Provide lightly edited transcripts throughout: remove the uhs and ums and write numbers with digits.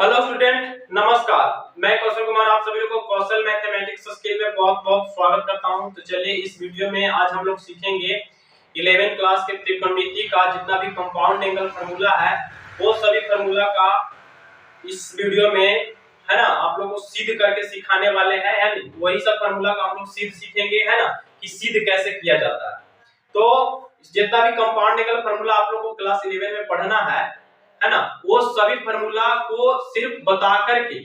Hello student, नमस्कार। मैं कौशल कुमार आप सभी को कौशल मैथमेटिक्स स्किल में बहुत-बहुत स्वागत करता हूं। तो चलिए इस वीडियो में आज हम लोग सीखेंगे 11th क्लास के त्रिकोणमिति का जितना भी कंपाउंड एंगल फार्मूला है वो सभी फार्मूला का इस वीडियो में है ना आप लोगों को सिद्ध करके सिखाने वाले हैं। है ना, वही सब फार्मूला का हम लोग सिद्ध सीखेंगे, है ना, कि सिद्ध कैसे किया जाता है। तो जितना भी कंपाउंड एंगल फार्मूला आप लोगों को क्लास 11 में पढ़ना है ना, वो सभी फार्मूला को सिर्फ बता करके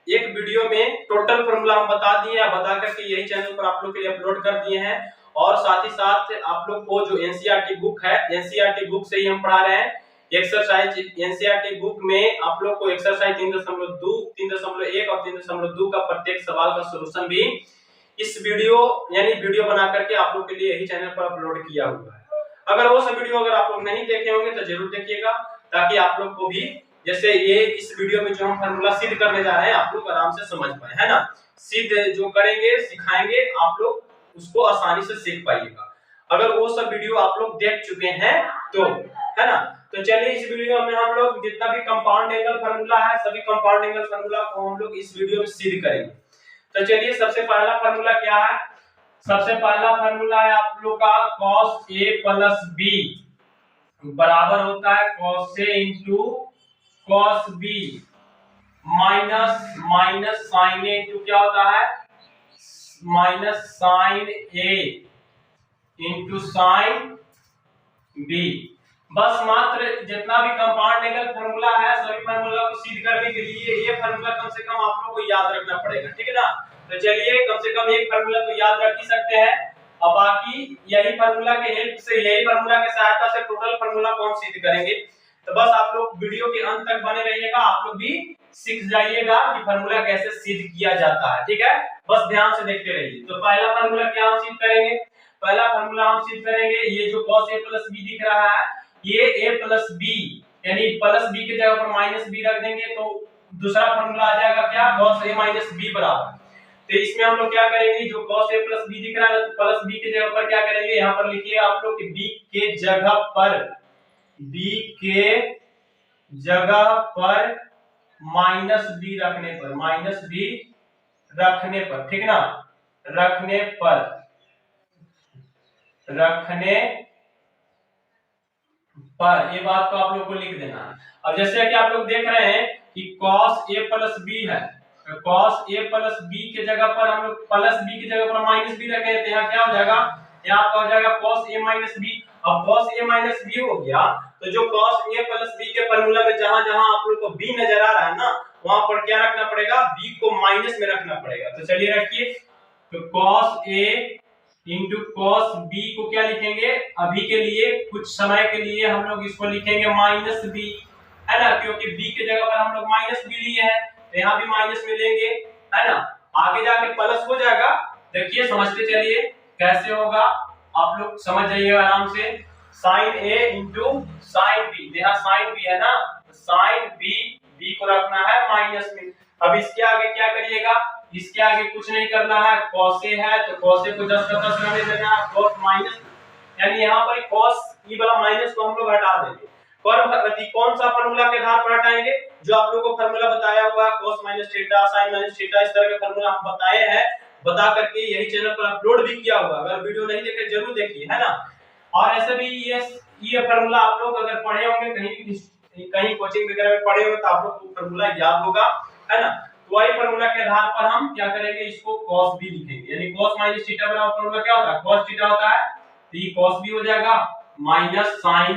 एक वीडियो में टोटल फार्मूला हम बता दिए हैं, बता करके यही चैनल पर आप लोग के लिए अपलोड कर दिए हैं। और साथ ही साथ आप लोग को जो एनसीईआरटी बुक है, एनसीईआरटी बुक से ही हम पढ़ा रहे हैं। एक्सरसाइज एनसीईआरटी बुक में आप लोग को एक्सरसाइज 3.2, 3.1 और 3.2 का प्रत्येक सवाल का सॉल्यूशन भी इस वीडियो यानी वीडियो बना करके आप लोग के लिए यही चैनल पर अपलोड किया हुआ है। अगर वो सब वीडियो अगर आप लोग नहीं देखे होंगे तो जरूर देखिएगा, ताकि आप लोग को भी जैसे ये इस वीडियो में जो हम फार्मूला सिद्ध करने जा रहे हैं आप लोग आराम से समझ पाए, है ना। सिद्ध जो करेंगे सिखाएंगे आप लोग उसको आसानी से सीख पाइएगा। अगर वो सब वीडियो आप लोग देख चुके हैं तो, है ना। तो चलिए इस वीडियो में हम लोग जितना भी कंपाउंड एंगल फार्मूला है सभी कंपाउंड एंगल फार्मूला को हम लोग इस वीडियो में सिद्ध करेंगे। तो चलिए सबसे पहला फार्मूला क्या है। सबसे पहला फार्मूला है आप लोग का cos a प्लस b बराबर होता है cos a into cos b minus minus sin a into क्या होता है minus sin a into sin b। बस मात्र जितना भी कंपाउंड एंगल फार्मूला है सभी फार्मूला को सिद्ध करने के लिए ये फार्मूला कम से कम आप लोगों को याद रखना पड़ेगा, ठीक है ना। तो चलिए कम से कम एक फार्मूला तो याद रख ही सकते हैं, और बाकी यही फार्मूला के हेल्प से, यही फार्मूला की सहायता से टोटल फार्मूला को हम सिद्ध करेंगे। तो बस आप लोग वीडियो के अंत तक बने रहिएगा, आप लोग भी सीख जाइएगा कि फार्मूला कैसे सिद्ध किया जाता है, ठीक है। बस ध्यान से देखते रहिए। तो पहला फार्मूला क्या हम सिद्ध करेंगे, पहला फार्मूला हम सिद्ध करेंगे ये जो cos a प्लस b दिख रहा है, ये a प्लस b यानी प्लस b की जगह पर माइनस b रख देंगे तो दूसरा फार्मूला आ जाएगा क्या cos a माइनस b बराबर। तो इसमें हम लोग क्या करेंगे, जो cos a प्लस b दिख रहा है तो प्लस b की जगह पर क्या करेंगे, यहाँ पर लिखिए आप लोग कि b के जगह पर माइनस b रखने पर, माइनस b रखने पर, ठीक ना, रखने पर ये बात को आप लोग को लिख देना है। अब जैसे कि आप लोग देख रहे हैं कि cos a प्लस b है, तो cos a प्लस b के जगह पर हम लोग प्लस b की जगह पर माइनस b रखे तो यहाँ क्या हो जाएगा, यहाँ आपका हो जाएगा cos a माइनस b। अब cos a माइनस b हो गया तो जो cos a प्लस b के फार्मूला में जहां जहां आप लोग को b नजर आ रहा है ना, वहां पर क्या रखना पड़ेगा, b को माइनस में रखना पड़ेगा। तो चलिए रखिए, तो cos a into cos b को क्या लिखेंगे, अभी के लिए कुछ समय के लिए हम लोग इसको लिखेंगे माइनस b, है ना, क्योंकि b की जगह पर हम लोग माइनस b लिए हैं तो यहाँ भी माइनस में लेंगे, है ना। आगे जाके प्लस हो जाएगा, देखिए समझते चलिए कैसे होगा, आप लोग समझ जाइएगा आराम से। sin a into sin b, यहाँ sin b है ना, sin b को रखना है माइनस में। अब इसके आगे क्या करिएगा, इसके आगे कुछ नहीं करना है, cos a है तो cos a को 10 का 10 रहने देना है, cos माइनस यानी यहाँ पर cos e वाला माइनस को हम लोग हटा देंगे। पर कौन सा फार्मूला के आधार पर हटाएंगे, जो आप लोगों को फार्मूला बताया हुआ है cos minus theta sin minus theta, इस तरह के फार्मूला हम बताए हैं, बता करके यही चैनल पर अपलोड भी किया हुआ। अगर वीडियो नहीं देखे जरूर देखिए, है ना। और ऐसे भी ये फार्मूला आप लोग अगर पढ़े होंगे कहीं कोचिंग वगैरह में पढ़े होंगे तो आप लोग को फार्मूला याद होगा, है ना। तो वही फार्मूला के आधार पर हम क्या करेंगे, इसको cos b लिखेंगे, यानी cos माइनस थीटा बराबर फार्मूला क्या होता है, cos थीटा होता है, तो ये cos b हो जाएगा माइनस sin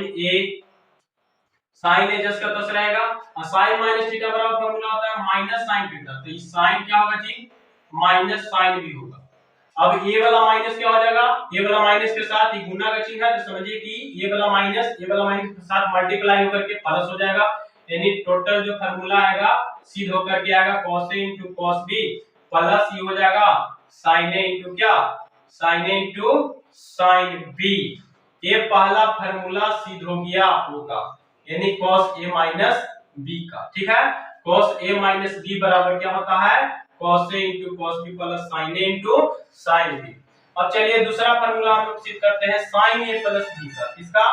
a जस का तस रहेगा, और sin माइनस थीटा बराबर फार्मूला होता है माइनस sin थीटा, तो ये sin क्या होगा जी, माइनस sin b होगा। अब ये वाला माइनस क्या हो जाएगा, ये वाला माइनस के साथ ये गुना का चिन्ह है, तो समझिए कि ये वाला माइनस के साथ मल्टीप्लाई होकर के प्लस हो जाएगा, यानी टोटल जो फार्मूला आएगा सिद्ध होकर के आएगा cos a into cos b plus ये हो जाएगा sin a इंटू क्या, sin a into sin b। ये पहला फार्मूला सिद्ध हो गया आप लोग का, यानी cos a माइनस b का, ठीक है। cos a माइनस b बराबर क्या होता है, cos a into cos b plus sin a into sin b। अब चलिए दूसरा फार्मूला हम लोग सिद्ध करते हैं sin a प्लस b का, इसका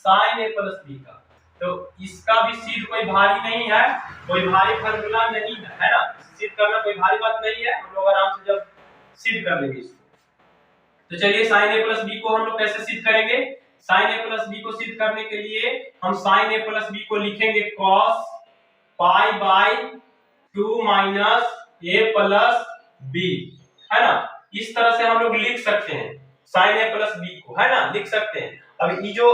sin a प्लस b का। तो इसका भी सिद्ध कोई भारी नहीं है, कोई भारी फार्मूला नहीं है ना, सिद्ध करना कोई भारी बात नहीं है, हम लोग आराम से जब सिद्ध कर लेंगे इसको। तो चलिए साइन ए प्लस बी को हम लोग कैसे सिद्ध करेंगे। साइन ए प्लस बी को सिद्ध करने के लिए हम साइन ए प्लस बी को लिखेंगे cos pi by 2 minus A plus B, है ना। इस तरह से हम लोग लिख सकते हैं साइन ए प्लस बी को, है ना, लिख सकते हैं। अब ये जो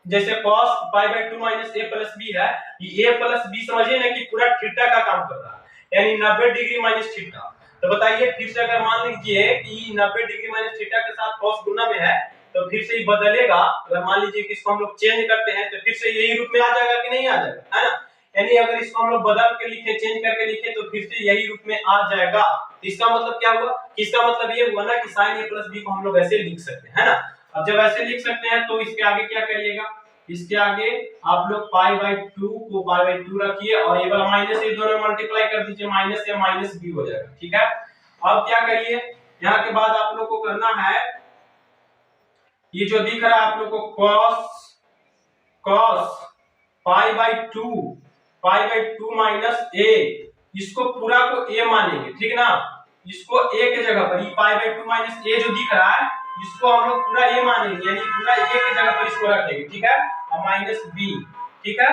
जैसे cos pi by 2 minus A plus B है, ये ए प्लस बी समझिए ना कि पूरा थीटा का काम कर रहा है, यानी 90 डिग्री माइनस थीटा। तो बताइए फिर से अगर मान लीजिए कि 90 डिग्री माइनस थीटा के साथ cos गुना में है तो फिर से ये बदलेगा। अगर मान लीजिए कि इसको हम लोग चेंज करते हैं तो फिर से यही रूप में आ जाएगा कि नहीं आ जाएगा, है ना। यानी अगर इसको हम लोग बदल के लिखे, चेंज करके लिखे तो फिर से यही रूप में आ जाएगा। तो इसका मतलब क्या हुआ, इसका मतलब ये हुआ ना कि sin a प्लस बी को हम लोग ऐसे लिख सकते हैं, है ना। अब जब ऐसे लिख सकते हैं तो इसके आगे क्या करिएगा, इसके आगे आप लोग पाई बाय 2 को पाई बाय 2 रखिए और ये वाला माइनस ये दोनों मल्टीप्लाई कर दीजिए, माइनस या माइनस बी हो जाएगा, ठीक है। अब क्या करिए, यहाँ के बाद आप लोग को करना है, ये जो दिख रहा है आप लोग को cos pi by 2 minus a, इसको पूरा को a मानेंगे, ठीक ना। इसको a के जगह पर, ये पाई बाय 2 माइनस a जो दिख रहा है इसको हम लोग पूरा a मानेंगे, यानी पूरा a के जगह पर इसको रखेंगे, ठीक है, और माइनस b, ठीक है।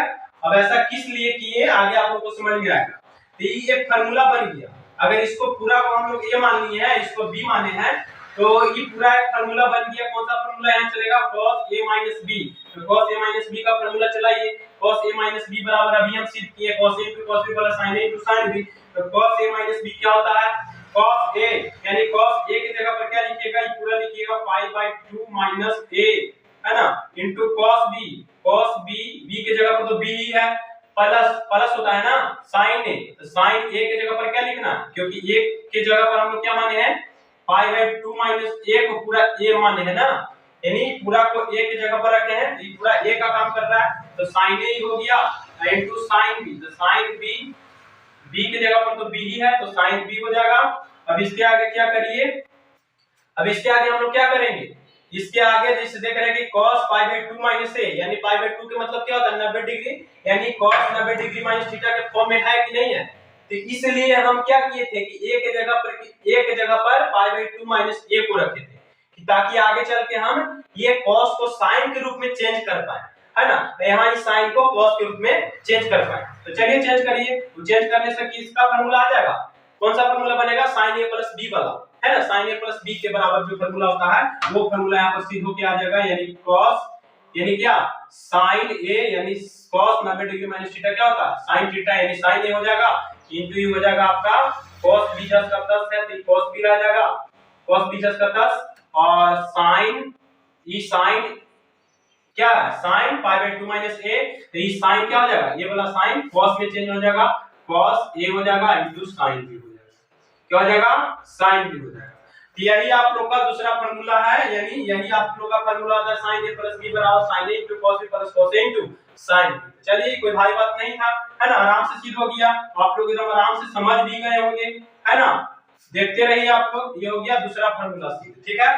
अब ऐसा किस लिए किए आगे आप लोग को समझ में आएगा। तो ये एक फार्मूला बन गया। अगर इसको पूरा को हम लोग a मान लिए हैं, इसको b माने हैं, तो ये पूरा एक फार्मूला बन गया। कौन सा फार्मूला यहाँ चलेगा, cos a माइनस b। तो cos a माइनस b का फार्मूला चलाइए, cos a माइनस b बराबर अभी हम सिद्ध किए cos a into cos b plus sin a into sin b। तो cos a माइनस b क्या होता है, cos a, यानी cos a की जगह पर क्या लिखिएगा, ये पूरा लिखिएगा पाई बाय 2 माइनस a, है ना, into cos b की जगह पर तो b ही है, प्लस होता है ना sin a। तो sin a की जगह पर क्या लिखना, क्योंकि a की जगह पर हम लोग क्या माने हैं, पाई बाय 2 माइनस a को पूरा a माने है ना, यानी पूरा को a की जगह पर रखे हैं, ये पूरा a का काम कर रहा है, तो sin a ही हो गया into sin b। तो sin b की जगह पर तो b ही है, तो sin b हो जाएगा। अब इसके आगे क्या करिए, अब इसके आगे हम लोग क्या करेंगे, इसके आगे जैसे देख रहे हैं कि cos pi by 2 minus a, यानी पाई बाय 2 के मतलब क्या होता है 90 डिग्री, यानी cos 90 डिग्री माइनस थीटा के फॉर्म में है कि नहीं है। तो इसलिए हम क्या किए थे कि a के जगह पर पाई बाय 2 माइनस a को रखे थे, कि ताकि आगे चल के हम ये cos को sin के रूप में चेंज कर पाए, है ना। तो यहाँ इस sin को cos के रूप में चेंज कर पाए। तो चलिए चेंज करिए, तो चेंज करने से किसका फार्मूला आ जाएगा, कौन सा फार्मूला बनेगा, sin a प्लस b वाला, है ना। sin a प्लस b के बराबर जो फार्मूला होता है वो फार्मूला यहाँ पर सिद्ध होके आ जाएगा, यानी cos, यानी क्या sin a, यानी cos 90 डिग्री माइनस थीटा क्या होता है sin थीटा, यानी sin a हो जाएगा इनटू ये हो जाएगा आपका cos b का 10 है, तो cos b आ जाएगा, cos b का 10 और sin, ये sin क्या है, sin pi by 2 minus a, तो ये sin क्या हो जाएगा, ये वाला sin cos में चेंज हो जाएगा, cos a हो जाएगा इनटू sin b हो जाएगा, क्या हो जाएगा, sin b हो जाएगा। तो यही आप लोग का दूसरा फार्मूला है, यानी यही आप लोग का फार्मूला होता है sin a प्लस b बराबर sin a into cos b plus cos a into sin b। चलिए कोई भारी बात नहीं था, है ना, आराम से सिद्ध हो गया, आप लोग एकदम आराम से समझ भी गए होंगे, है ना। देखते रहिए आप लोग, ये हो गया दूसरा फार्मूला सिद्ध, ठीक है।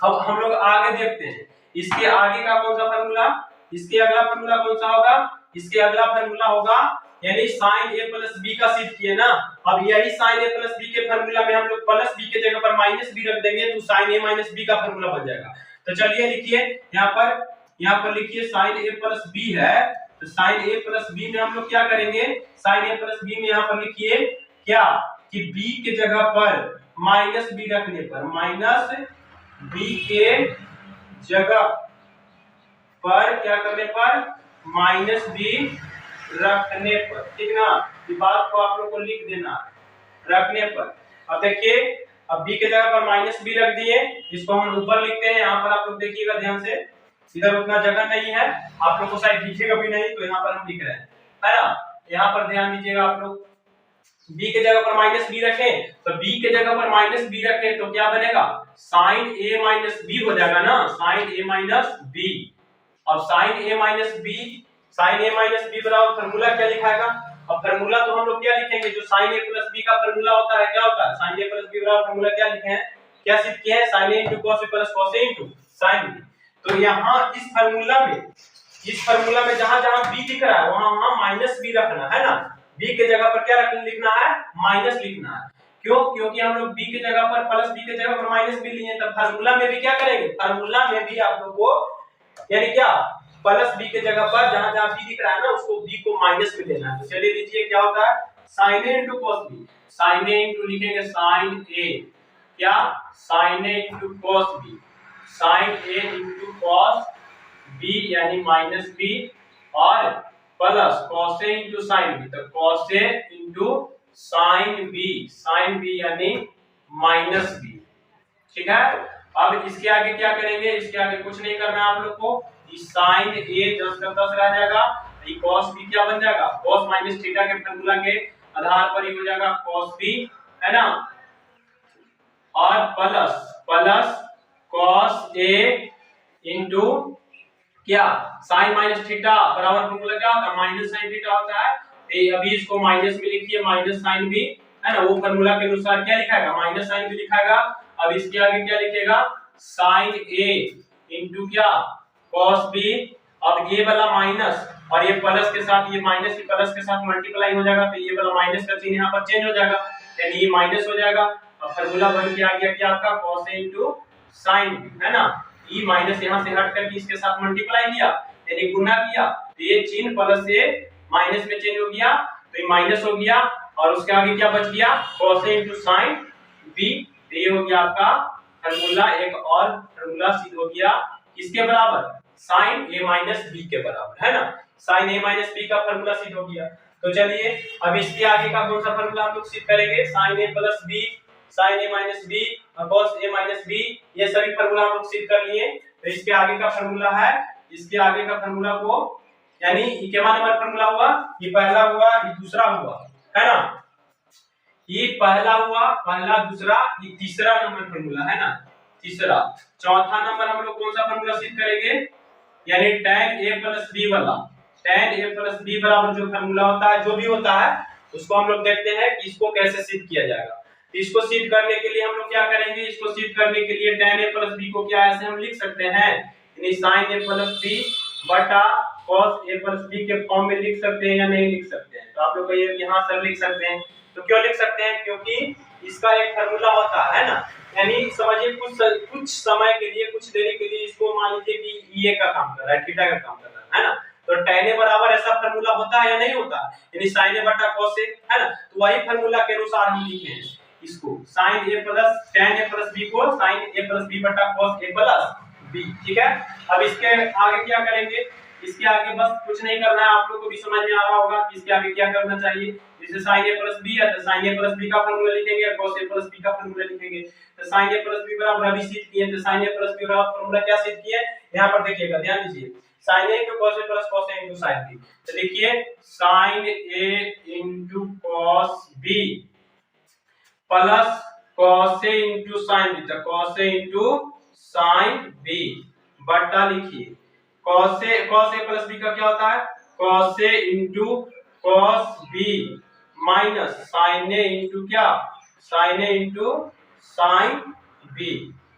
अब हम लोग आगे देखते हैं, इसके आगे का कौन सा फार्मूला, इसके अगला फार्मूला कौन सा होगा, इसके अगला फार्मूला होगा, यानी sin a प्लस b का सिद्ध किए ना। अब यही sin a प्लस b के फार्मूला में हम लोग प्लस b के जगह पर माइनस b रख देंगे, तो sin a माइनस b का फार्मूला बन जाएगा। तो चलिए लिखिए, यहाँ पर लिखिए sin a प्लस b है, तो sin a प्लस b में हम लोग क्या करेंगे, sin a प्लस b में यहाँ पर लिखिए क्या कि b के जगह पर माइनस b रखने पर, माइनस b के जगह पर क्या करने पर, माइनस b रखने पर, ठीक ना। ये बात को आप लोग को लिख देना, रखने पर। अब देखिए, अब b के जगह पर माइनस b रख दिए, इसको हम ऊपर लिखते हैं, यहाँ पर आप लोग देखिएगा ध्यान से, इधर उतना जगह नहीं है, आप लोग को शायद दिखेगा भी नहीं, तो यहाँ पर हम लिख रहे हैं, है ना। यहाँ पर ध्यान दीजिएगा आप लोग, b के जगह पर माइनस b रखें, तो b के जगह पर माइनस b रखें तो क्या बनेगा, sin a माइनस b हो जाएगा ना, sin a माइनस b। अब sin a माइनस b बराबर फार्मूला क्या लिखाएगा, अब फार्मूला तो हम लोग क्या लिखेंगे, जो sin a प्लस b का फार्मूला होता है, क्या होता है sin a प्लस b बराबर फार्मूला क्या लिखे हैं, क्या सिद्ध किए हैं, sin a into cos a plus cos a into sin b। तो यहाँ इस फार्मूला में जहां जहां b दिख रहा है वहां वहां माइनस b रखना है ना, b के जगह पर क्या लिखना है, माइनस लिखना है। क्यों? क्योंकि हम लोग b के जगह पर प्लस b के जगह पर माइनस भी लिए, तब फार्मूला में भी क्या करेंगे, फार्मूला में भी आप लोग को यानी क्या प्लस b के जगह पर जहां जहां b दिख रहा है ना उसको b को माइनस में लेना है। तो चलिए लीजिए क्या होता है, sin a into cos b, sin a into लिखेंगे sin a, क्या sin a into cos b, sin a into cos b यानी माइनस b, और plus cos a into sin b, तो cos a into sin b, sin b यानी minus b। ठीक है, अब इसके आगे क्या करेंगे, इसके आगे कुछ नहीं करना है आप लोग को, sin a 10 का 10 रह जाएगा, ये cos b क्या बन जाएगा, cos माइनस थीटा के फार्मूला के आधार पर ही हो जाएगा cos b, है ना, और प्लस cos a into क्या sin माइनस थीटा बराबर फार्मूला क्या होता है, माइनस sin थीटा होता है। तो अभी इसको माइनस में लिखिए, माइनस sin b, है ना, वो फार्मूला के अनुसार क्या लिखाएगा, माइनस sin b लिखाएगा। अब इसके आगे क्या लिखेगा, sin a into क्या cos b, अब ये वाला माइनस और ये प्लस के साथ, ये माइनस ही प्लस के साथ मल्टीप्लाई हो जाएगा, तो ये वाला माइनस का चिन्ह यहाँ पर चेंज हो जाएगा, यानी ये माइनस हो जाएगा। अब फार्मूला बन के आ गया क्या आपका cos a into sin b, है ना, ये माइनस यहाँ से हट करके इसके साथ मल्टीप्लाई किया यानी गुना किया, तो ये चिन्ह प्लस से माइनस में चेंज हो गया, तो ये माइनस हो गया, और उसके आगे क्या बच गया, cos a into sin b, तो ये हो गया आपका फार्मूला, एक और फार्मूला सिद्ध हो गया किसके बराबर, sin a minus b के बराबर, है ना, sin a minus b का फार्मूला सिद्ध हो गया। तो चलिए अब इसके आगे का कौन सा फार्मूला हम लोग सिद्ध करेंगे, sin a plus b, sin a minus b और cos a minus b, ये सभी फार्मूला हम लोग सिद्ध कर लिए। तो इसके आगे का फार्मूला है, इसके आगे का फार्मूला को यानी ये कितना नंबर फार्मूला हुआ, ये पहला हुआ, ये दूसरा हुआ, है ना, ये पहला हुआ, पहला दूसरा, ये तीसरा नंबर फार्मूला, है ना, तीसरा। चौथा नंबर हम लोग कौन सा फार्मूला सिद्ध करेंगे, यानी tan a plus b वाला, tan a plus b बराबर जो फार्मूला होता है, जो भी होता है उसको हम लोग देखते हैं कि इसको कैसे सिद्ध किया जाएगा। तो इसको सिद्ध करने के लिए हम लोग क्या करेंगे, इसको सिद्ध करने के लिए tan a plus b को क्या ऐसे हम लिख सकते हैं, यानी sin a plus b बटा cos a plus b के फॉर्म में लिख सकते हैं या नहीं लिख सकते हैं। तो आप लोग कहिए कि हाँ सर लिख सकते हैं, तो क्यों लिख सकते हैं, क्योंकि इसका एक फार्मूला होता है ना, यानी समझिए कुछ समय के लिए, कुछ देरी के लिए इसको मान लीजिए कि ये का काम कर रहा है, थीटा का काम कर रहा है ना, तो tan a बराबर ऐसा फार्मूला होता है या नहीं होता, यानी sin a बटा cos a, है ना, तो वही फार्मूला के अनुसार हम लिखे हैं इसको, sin a plus tan a plus b को sin a प्लस b बटा cos a प्लस b। ठीक है, अब इसके आगे क्या करेंगे, इसके आगे बस कुछ नहीं करना है, आप लोगों को भी समझ में आ रहा होगा कि इसके आगे क्या करना चाहिए। जैसे sin a प्लस b है तो sin a प्लस b का फार्मूला लिखेंगे और cos a प्लस b का फार्मूला लिखेंगे। तो sin a प्लस b बराबर अभी सिद्ध किए, तो sin a प्लस b बराबर फार्मूला क्या सिद्ध किए, यहां पर देखिएगा, ध्यान दीजिए, sin a into cos a plus cos a into sin b, तो देखिए sin a into cos b plus cos a into sin b, तो cos a into sin b बटा लिखिए cos a प्लस b का क्या होता है, cos a into cos b minus sin a into क्या, sin a into sin b,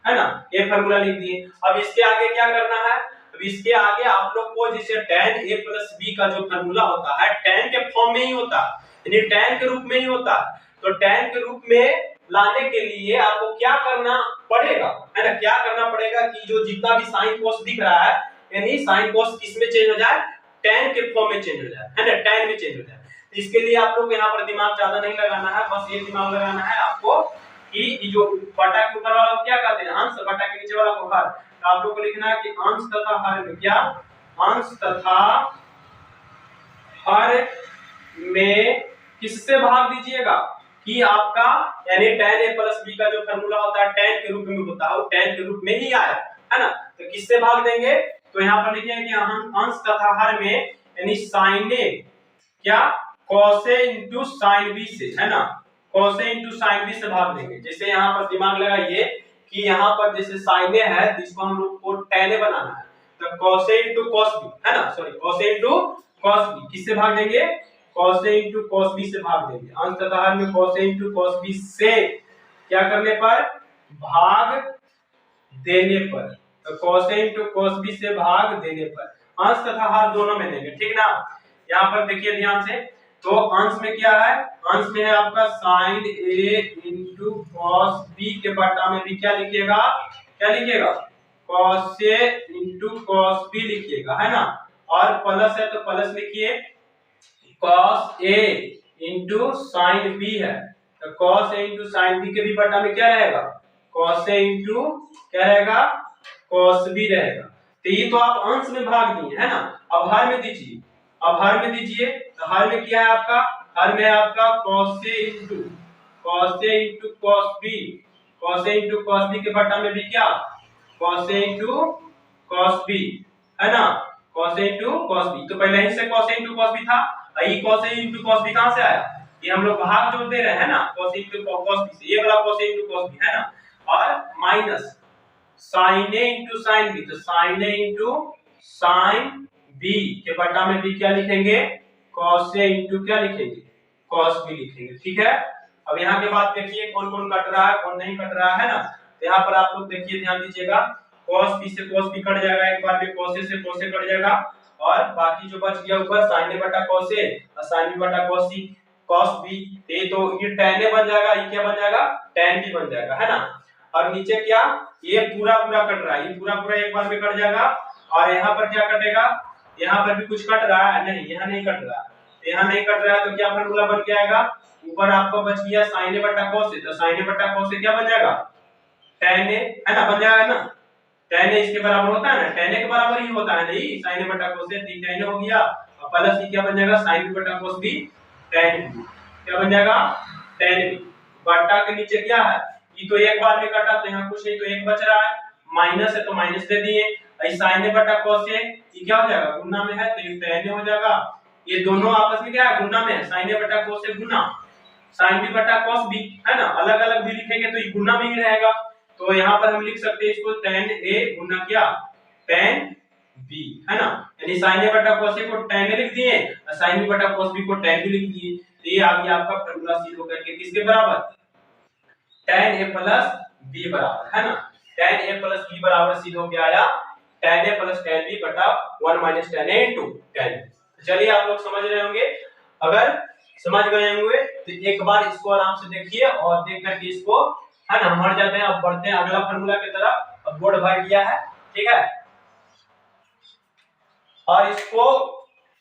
है ना, ये फार्मूला लिख दिए। अब इसके आगे क्या करना है, अब इसके आगे आप लोग को जैसे tan a प्लस b का जो फार्मूला होता है tan के फॉर्म में ही होता है, यानी tan के रूप में ही होता है, तो tan के रूप में लाने के लिए आपको क्या करना पड़ेगा, है ना, क्या करना पड़ेगा कि जो जितना भी sin cos दिख रहा है, यानी sin cos किस में चेंज हो जाए, tan के फॉर्म में चेंज हो जाए, है ना, tan में चेंज हो जाए। तो इसके लिए आप लोग यहाँ पर दिमाग ज्यादा नहीं लगाना है, बस ये दिमाग लगाना है आपको कि जो बटा के ऊपर वाला क्या कहते हैं, अंश, बटा के नीचे वाला को हर, तो आप लोग को लिखना है कि अंश तथा हर में क्या, अंश तथा हर में किससे भाग दीजिएगा कि आपका यानी tan a प्लस b का जो फार्मूला होता है tan के रूप में होता है, वो tan के रूप में ही आया, है ना, तो किससे भाग देंगे, तो यहाँ पर लिखेंगे कि हम अंश तथा हर में यानी sin a क्या cos a into sin b से, है ना, cos a into sin b से भाग देंगे। जैसे यहाँ पर दिमाग लगाइए कि यहाँ पर जैसे sin a है तो इसको हम लोग को tan a बनाना है, तो cos a into cos b, है ना, sorry cos a into cos b किससे भाग देंगे, cos a into cos b से भाग देंगे, अंश तथा हर में cos a into cos b से क्या करने पर, भाग देने पर, तो cos a into cos b से भाग देने पर अंश तथा हर दोनों में देंगे, ठीक ना। यहाँ पर देखिए ध्यान से, तो अंश में क्या है, अंश में है आपका sin A into cos B के बटा में भी क्या लिखिएगा, क्या लिखिएगा, cos A into cos B लिखिएगा, है ना। और प्लस है तो प्लस लिखिए, cos A into sin B है तो cos A into sin B के भी बटा में क्या रहेगा, cos A इंटू क्या रहेगा, cos B रहेगा। तो ये तो आप अंश में भाग दिए, है ना। अब हर में दीजिए, अब हर में दीजिए, तो हर में क्या है आपका, हर में आपका cos A into cos B, cos A into cos B के बटा में भी क्या, cos A into cos B, है ना, cos A into cos B। तो पहले ही से cos A into cos B था, ये cos A into cos B कहां से आया, ये हम लोग भाग जोड़ दे रहे हैं ना, cos A into cos B से, ये वाला cos A into cos B है ना। और minus sin A into sin B, तो sin A into sin B के बटा में भी क्या लिखेंगे, cos A इंटू क्या लिखेंगे, cos B लिखेंगे, ठीक है। अब यहाँ के बाद देखिए कौन कौन कट रहा है कौन नहीं कट रहा है ना। तो यहाँ पर आप लोग देखिए, ध्यान दीजिएगा, cos B से cos B कट जाएगा, एक बार में cos A से cos A कट जाएगा, और बाकी जो बच गया ऊपर sin A बटा cos A और sin B बटा cos B, तो ये tan A बन जाएगा, ये क्या बन जाएगा, tan B बन जाएगा, है ना। और नीचे क्या, ये पूरा पूरा कट रहा है, ये पूरा पूरा एक बार में कट जाएगा, और यहाँ पर क्या कटेगा, यहाँ पर भी कुछ कट रहा है, नहीं यहाँ नहीं कट रहा है, तो यहाँ नहीं कट रहा है तो क्या फॉर्मूला बन के आएगा, ऊपर आपको बच गया sin A बटा cos A, तो sin A बटा cos A क्या बन जाएगा, tan A, है ना, बन जाएगा ना। tan A इसके बराबर होता है ना, tan A के बराबर ही होता है नहीं, sin A बटा cos A, tan A हो गया, और प्लस ये क्या बन जाएगा, sin B बटा cos B, tan B क्या बन जाएगा, tan B बटा के नीचे क्या है, ये तो एक बार में कटा तो यहाँ कुछ नहीं, तो एक बच रहा है, माइनस है तो माइनस दे दिए, sin A बटा cos A ये क्या हो जाएगा, गुना में है तो ये tan A हो जाएगा, ये दोनों आपस में क्या है, गुना में है, sin A बटा cos A Guna sin B बटा cos B, है ना। अलग अलग भी लिखेंगे तो ये गुना में ही रहेगा, तो यहाँ पर हम लिख सकते हैं इसको tan A गुना क्या, tan B, है ना। यानी sin A बटा cos A को tan A लिख दिए और sin B बटा cos B को tan B लिख दिए, तो ये आ गया आपका फॉर्मूला सिद्ध होकर के किसके बराबर, tan A प्लस B बराबर, है ना। tan A प्लस B बराबर सिद्ध हो गया आया tan A plus tan B बटा 1 minus tan A into tan B। चलिए आप लोग समझ रहे होंगे, अगर समझ गए होंगे तो एक बार इसको आराम से देखिए और देख करके इसको, है ना, हम हट जाते हैं। अब बढ़ते हैं अगला फॉर्मूला की तरफ, अब बोर्ड भर गया है, ठीक है। और इसको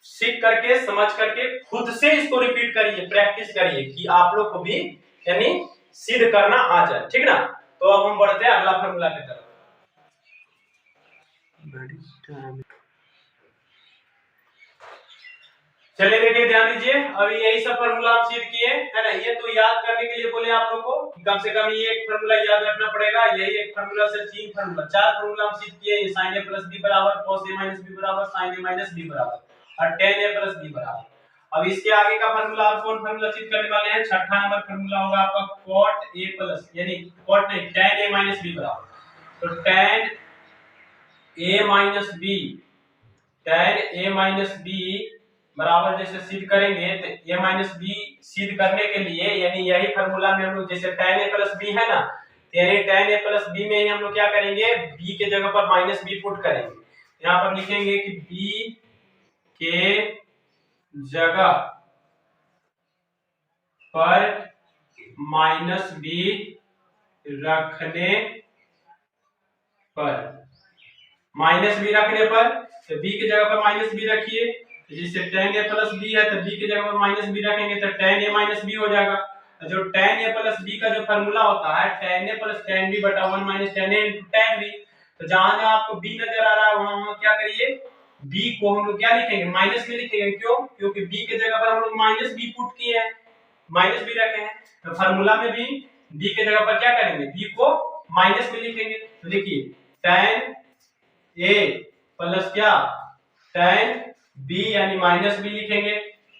सीख करके समझ करके खुद से इसको रिपीट करिए, प्रैक्टिस करिए कि आप लोग को भी यानी सिद्ध करना आ जाए, ठीक ना। तो अब हम बढ़ते हैं अगला फॉर्मूला की तरफ। चलिए देखिए, ध्यान दीजिए, अभी यही सब फॉर्मूला हम सिद्ध किए, है ना। ये तो याद करने के लिए बोले आप लोग को, कम से कम ये एक फॉर्मूला याद रखना पड़ेगा, यही एक फॉर्मूला से 3 फॉर्मूला 4 फॉर्मूला हम सिद्ध किए, sin A प्लस b बराबर cos A माइनस b बराबर sin A माइनस b बराबर और tan A प्लस b बराबर। अब इसके आगे का फॉर्मूला आप कौन फॉर्मूला सिद्ध करने वाले हैं, छठा नंबर फॉर्मूला होगा आपका cot A प्लस यानी cot नहीं tan A माइनस b बराबर, तो tan A minus b, tan A minus b बराबर जैसे सिद्ध करेंगे तो a माइनस बी सिद्ध करने के लिए यानी यही फॉर्मूला में हम लोग जैसे tan a प्लस b है ना, यानी tan a प्लस b में ही हम लोग क्या करेंगे, b के जगह पर माइनस b पुट करेंगे। यहाँ पर लिखेंगे कि b के जगह पर माइनस b रखने पर, माइनस b रखने पर, तो b के जगह पर माइनस b रखिए, जैसे tan a प्लस b है तो b के जगह पर माइनस b रखेंगे तो tan a माइनस b हो जाएगा। जो tan a प्लस b का जो फॉर्मूला होता है tan a plus tan b बटा 1 minus tan a into tan b, तो जहां जहां आपको b नजर आ रहा है वहां वहां क्या करिए, b को हम लोग क्या लिखेंगे, माइनस में लिखेंगे, क्यों, क्योंकि b के जगह पर हम लोग माइनस b पुट किए हैं, माइनस b रखे हैं, तो फार्मूला में भी b के जगह पर क्या करेंगे, b को माइनस में लिखेंगे। तो देखिए tan a प्लस क्या tan b यानी माइनस b लिखेंगे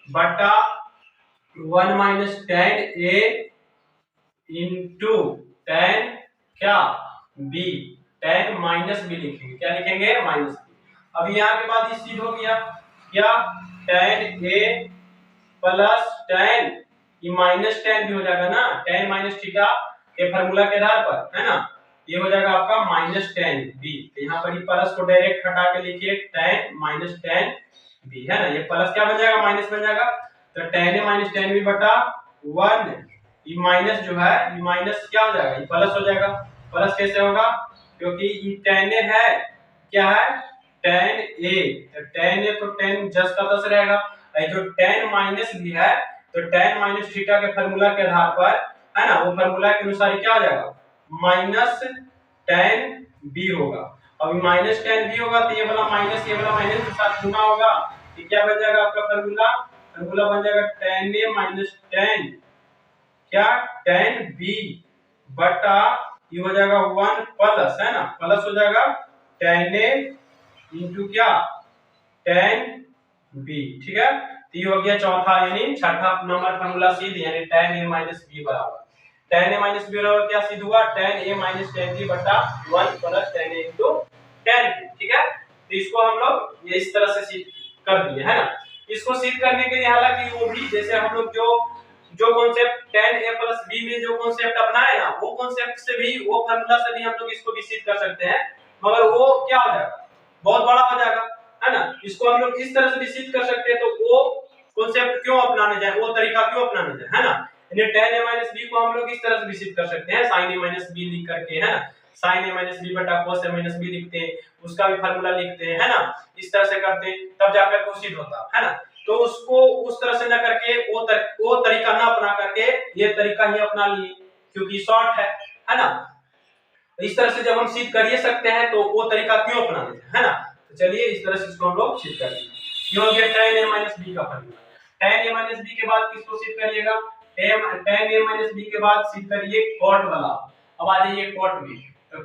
बटा 1 minus tan a into tan क्या b, tan माइनस b लिखेंगे, क्या लिखेंगे, माइनस b। अब यहाँ के बाद इस चीज हो गया क्या, tan a प्लस tan, ये माइनस tan भी हो जाएगा ना, tan माइनस थीटा के फॉर्मूला के आधार पर, है ना, ये हो जाएगा आपका माइनस tan b। तो यहाँ पर ये प्लस को डायरेक्ट हटा के लिखिए tan माइनस tan b, है ना, ये प्लस क्या बन जाएगा, माइनस बन जाएगा। तो tan a minus tan b बटा 1, ये माइनस जो है ये माइनस क्या हो जाएगा, ये प्लस हो जाएगा। प्लस कैसे होगा, क्योंकि ये tan a है, क्या है tan a, तो tan a तो tan जस का तस रहेगा। ये जो tan माइनस भी है तो tan माइनस थीटा के फार्मूला के आधार पर है ना, वो फार्मूला के अनुसार क्या हो जाएगा माइनस tan b होगा। अब माइनस tan b होगा तो ये वाला माइनस के साथ गुना होगा, तो क्या बन जाएगा आपका फार्मूला, फार्मूला बन जाएगा tan a माइनस tan क्या tan b बटा ये हो जाएगा 1 प्लस है ना, प्लस हो जाएगा tan a इंटू क्या tan b। ठीक है, तो ये हो गया चौथा यानी छठा नंबर फार्मूला सिद्ध, यानी tan a माइनस b बराबर tan a माइनस b बराबर क्या सिद्ध हुआ, tan a minus tan b बटा 1 plus tan a into tan b। ठीक है, तो इसको हम लोग ये इस तरह से सिद्ध कर दिए है ना। इसको सिद्ध करने के लिए हालांकि वो भी जैसे हम लोग जो concept tan a plus b में जो कॉन्सेप्ट अपनाए ना, वो कॉन्सेप्ट से भी वो फार्मूला से भी हम लोग इसको भी सिद्ध कर सकते हैं, मगर वो क्या हो जाएगा बहुत बड़ा हो जाएगा है ना। इसको हम लोग इस तरह से भी सिद्ध कर सकते हैं, तो वो कॉन्सेप्ट क्यों अपनाने जाए, वो तरीका क्यों अपनाने जाए है ना। यानी tan a माइनस b को हम लोग इस तरह से भी सिद्ध कर सकते हैं sin a माइनस b लिख करके है ना, sin a माइनस b बटा cos a माइनस b लिखते हैं, उसका भी फार्मूला लिखते हैं है ना, इस तरह से करते हैं तब जाकर वो सिद्ध होता है ना। तो उसको उस तरह से ना करके वो तरीका ना अपना करके ये तरीका ही अपना लिए, क्योंकि शॉर्ट है ना। इस तरह से जब हम सिद्ध कर सकते हैं तो वो तरीका क्यों अपनाने है ना। तो चलिए इस तरह से इसको हम लोग सिद्ध कर लेंगे। ये हो गया tan a माइनस b का formula. tan a minus b के बाद किसको सिद्ध करिएगा, tan a माइनस b के बाद सिद्ध करिए cot वाला। अब आ जाइए cot में, तो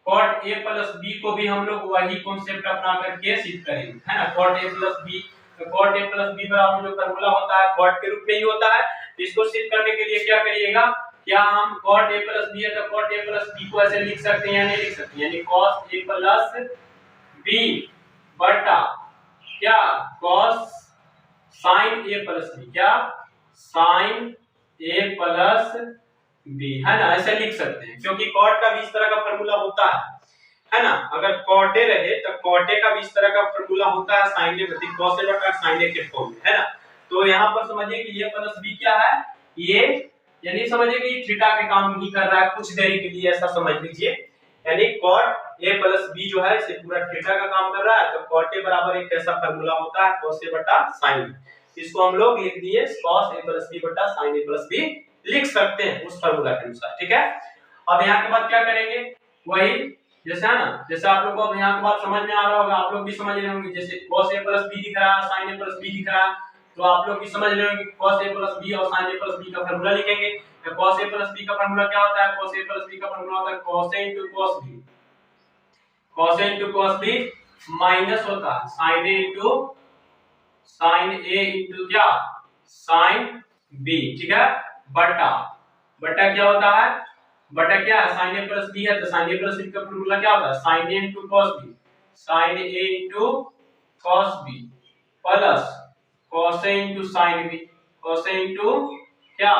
cot a प्लस b को भी हम लोग वही कॉन्सेप्ट अपना करके सिद्ध करेंगे है ना। cot a प्लस b, तो cot a प्लस b बराबर जो फार्मूला होता है cot के रूप में ही होता है। तो इसको सिद्ध करने के लिए क्या करिएगा, क्या हम cot a प्लस b है तो cot a प्लस b को ऐसे लिख सकते हैं या नहीं लिख सकते, यानी cos a प्लस b बटा क्या cos sin a plus b, क्या sin a प्लस b है ना, ऐसे लिख सकते हैं। क्योंकि cot का भी इस तरह का फार्मूला होता है ना। अगर cot a रहे तो cot a का भी इस तरह का फार्मूला होता है sin a बटी cos a बटा sin a के फॉर्म में है ना। तो यहाँ पर समझिए कि a प्लस b क्या है, ये यानी समझिए कि थीटा के काम ही कर रहा है कुछ देरी के लिए, ऐसा समझ लीजिए। यानी cot a प्लस b जो है इसे पूरा थीटा का काम कर रहा है, तो cot a बराबर एक कैसा फार्मूला होता है cos a बटा sin a। इसको हम लोग लिख दिए cos a प्लस b बटा sin a प्लस b लिख सकते हैं उस फार्मूला के अनुसार। ठीक है, अब यहाँ के बाद क्या करेंगे, वही जैसे है ना, जैसे आप लोग को अब यहाँ के बाद समझ में आ रहा होगा, आप लोग भी समझ रहे होंगे। जैसे cos a प्लस b दिख रहा है, sin a प्लस b दिख रहा है, तो आप लोग भी समझ रहे होंगे cos a प्लस b और sin a प्लस b का फार्मूला लिखेंगे। तो cos a प्लस b का फार्मूला क्या होता है, cos a प्लस b का फार्मूला होता है cos a into cos b, cos a into cos b minus होता है sin a into sin a into क्या sin b। ठीक है, बटा बटा क्या होता है, बटा क्या है sin a प्लस b है, तो sin a प्लस b का फार्मूला क्या होता है sin a into cos b, sin a into cos b plus cos a into sin b, cos a into क्या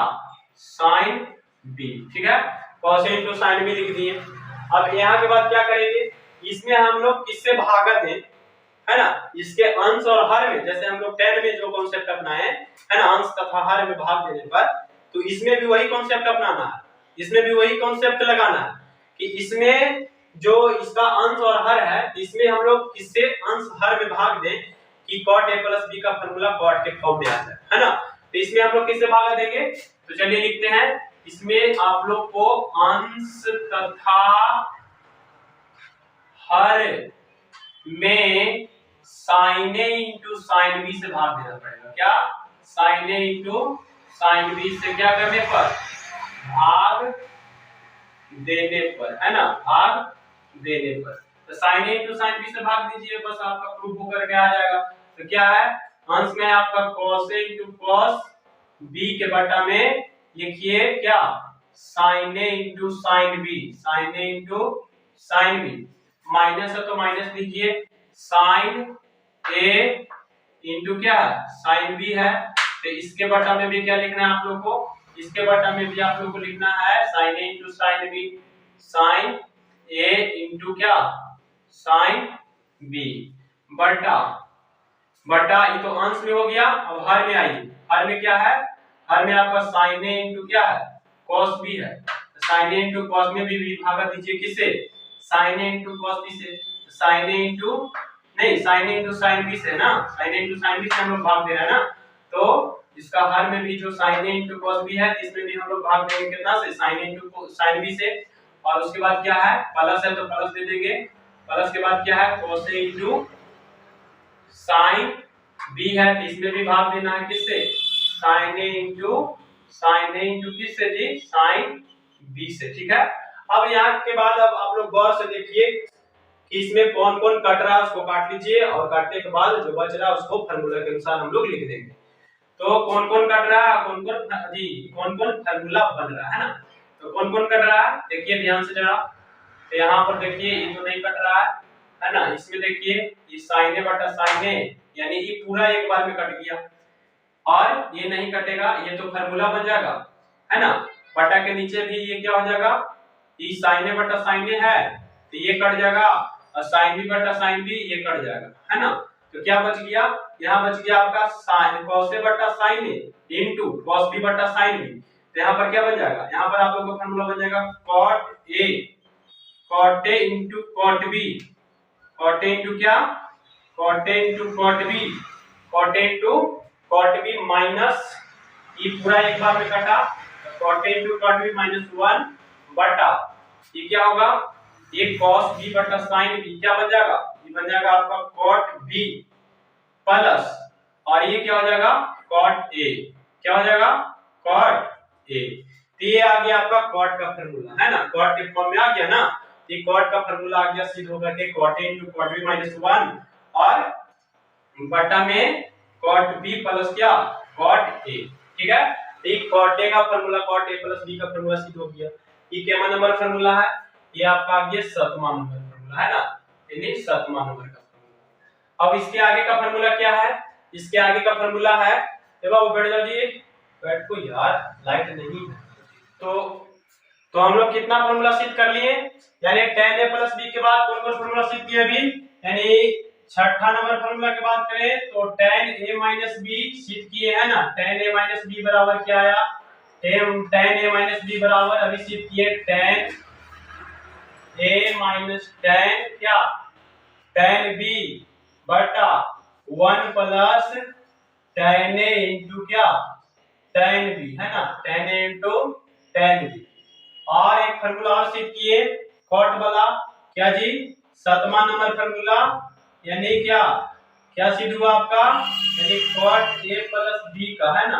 sin b। ठीक है, cos a into sin b लिख दिए। अब यहाँ के बाद क्या करेंगे, इसमें हम लोग किससे भागत है ना, इसके अंश और हर में, जैसे हम लोग tan में जो कॉन्सेप्ट अपनाए है ना, अंश तथा हर में भाग देने पर, तो इसमें भी वही कॉन्सेप्ट अपनाना है, इसमें भी वही कॉन्सेप्ट लगाना है कि इसमें जो इसका अंश और हर है, इसमें हम लोग किससे अंश हर में भाग दें कि cot a प्लस b का फार्मूला cot के फॉर्म में आ जाए है ना। तो इसमें हम लोग किससे भागा देंगे, तो चलिए लिखते हैं, इसमें आप लोग को अंश तथा हर में sin a into sin b से भाग देना पड़ेगा। क्या sin a into sin b से क्या करने पर, भाग देने पर है ना, भाग देने पर। तो sin a into sin b से भाग दीजिए, बस आपका प्रूफ होकर के आ जाएगा। तो क्या है, अंश में आपका cos a into cos b के बटा में लिखिए क्या sin a into sin b, sin a into sin b, minus है तो माइनस लीजिए, sin a इंटू क्या है sin b है, तो इसके बटा में भी क्या लिखना है आप लोग को, इसके बटा में भी आप लोग को लिखना है sin a into sin b, sin a into क्या sin b बटा बटा ये तो अंश में हो गया। अब हर में आइए, हर में क्या है, हर में आपका sin a इंटू क्या है, cos b है। sin a इंटू cos में भी भागा दीजिए किससे, sin a into cos b से। sin a इंटू नहीं, sin a into sin b से ना, sin a into sin b से हम लोग भाग दे रहे हैं ना, तो इसका हर में भी जो sin a into cos b है इसमें भी हम लोग भाग देंगे कितना से, sin a into sin b से। और उसके बाद क्या है, प्लस है तो प्लस दे देंगे, प्लस के बाद क्या है cos a into sin b है, तो इसमें भी भाग देना है किससे, sin a इंटू किससे जी, sin b से। ठीक है, अब यहाँ के बाद अब आप लोग गौर से देखिए कि इसमें कौन कौन कट रहा है उसको काट लीजिए, और काटने के बाद जो बच रहा है उसको फार्मूला के अनुसार हम लोग लिख देंगे। तो कौन कौन कट रहा है, कौन कौन जी, कौन कौन फार्मूला बन रहा है ना, तो कौन कौन कट रहा है देखिए ध्यान से जरा। तो यहाँ पर देखिए ये तो नहीं कट रहा है ना, इसमें देखिए ये sin a बटा sin a यानी ये पूरा एक बार में कट गया, और ये नहीं कटेगा, ये तो फार्मूला बन जाएगा है ना। बटा के नीचे भी ये क्या हो जाएगा, ये sin a बटा sin a है तो ये कट जाएगा, और sin b बटा sin b ये कट जाएगा है ना। तो क्या बच गया, यहाँ बच गया आपका cos a बटा sin a into cos b बटा sin b। तो यहाँ पर क्या बन जाएगा, यहाँ पर आप लोगों का फार्मूला बन जाएगा cot a into cot b, cot a into क्या, cot a into cot b, cot a into cot b minus ये पूरा एक बार में कटा, cot a into cot b minus 1 बटा ये क्या होगा, ये cos b बटा sin b क्या बन जाएगा, ये बन जाएगा आपका cot b प्लस, और ये क्या हो जाएगा cot a, क्या हो जाएगा cot a। तो ये आ गया आपका cot का फार्मूला है ना, cot के फॉर्म में आ गया ना, ये cot का फार्मूला आ गया सीधे होकर के cot a into cot b minus 1 और बटा में cot b प्लस क्या cot a। ठीक है, ये cot a का formula cot a plus b का फार्मूला सीधे हो गया। ये क्या नंबर फार्मूला है, ये आपका आ गया 7वां नंबर फार्मूला है ना, यानी 7वां नंबर का फार्मूला। अब इसके आगे का फार्मूला क्या है, इसके आगे का फार्मूला है, ए बाबू बैठ जाओ जी, बैठ को यार लाइट नहीं है। तो हम लोग कितना फार्मूला सिद्ध कर लिए, यानी tan a प्लस b के बाद कौन कौन फार्मूला सिद्ध किए अभी, यानी छठा नंबर फार्मूला की बात करें तो tan a माइनस b सिद्ध किए है ना। tan a माइनस b बराबर क्या आया, tan a माइनस b बराबर अभी सिद्ध किए tan a माइनस tan क्या tan b बटा 1 प्लस tan a इंटू क्या tan b है ना, tan a into tan b। और एक फार्मूला और सिद्ध किए cot वाला, क्या जी 7वां नंबर फार्मूला, यानी क्या क्या सिद्ध हुआ आपका, यानी cot a प्लस b का है ना,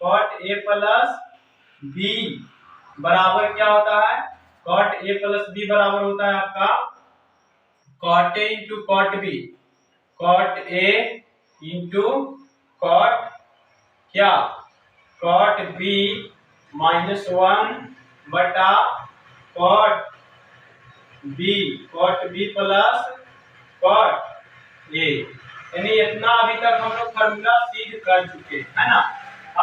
cot a प्लस b बराबर क्या होता है, cot a प्लस b बराबर होता है आपका cot a into cot b, cot a into cot क्या cot b माइनस 1 बटा cot b plus cot a। यानी इतना अभी तक हम लोग फार्मूला सिद्ध कर चुके हैं ना।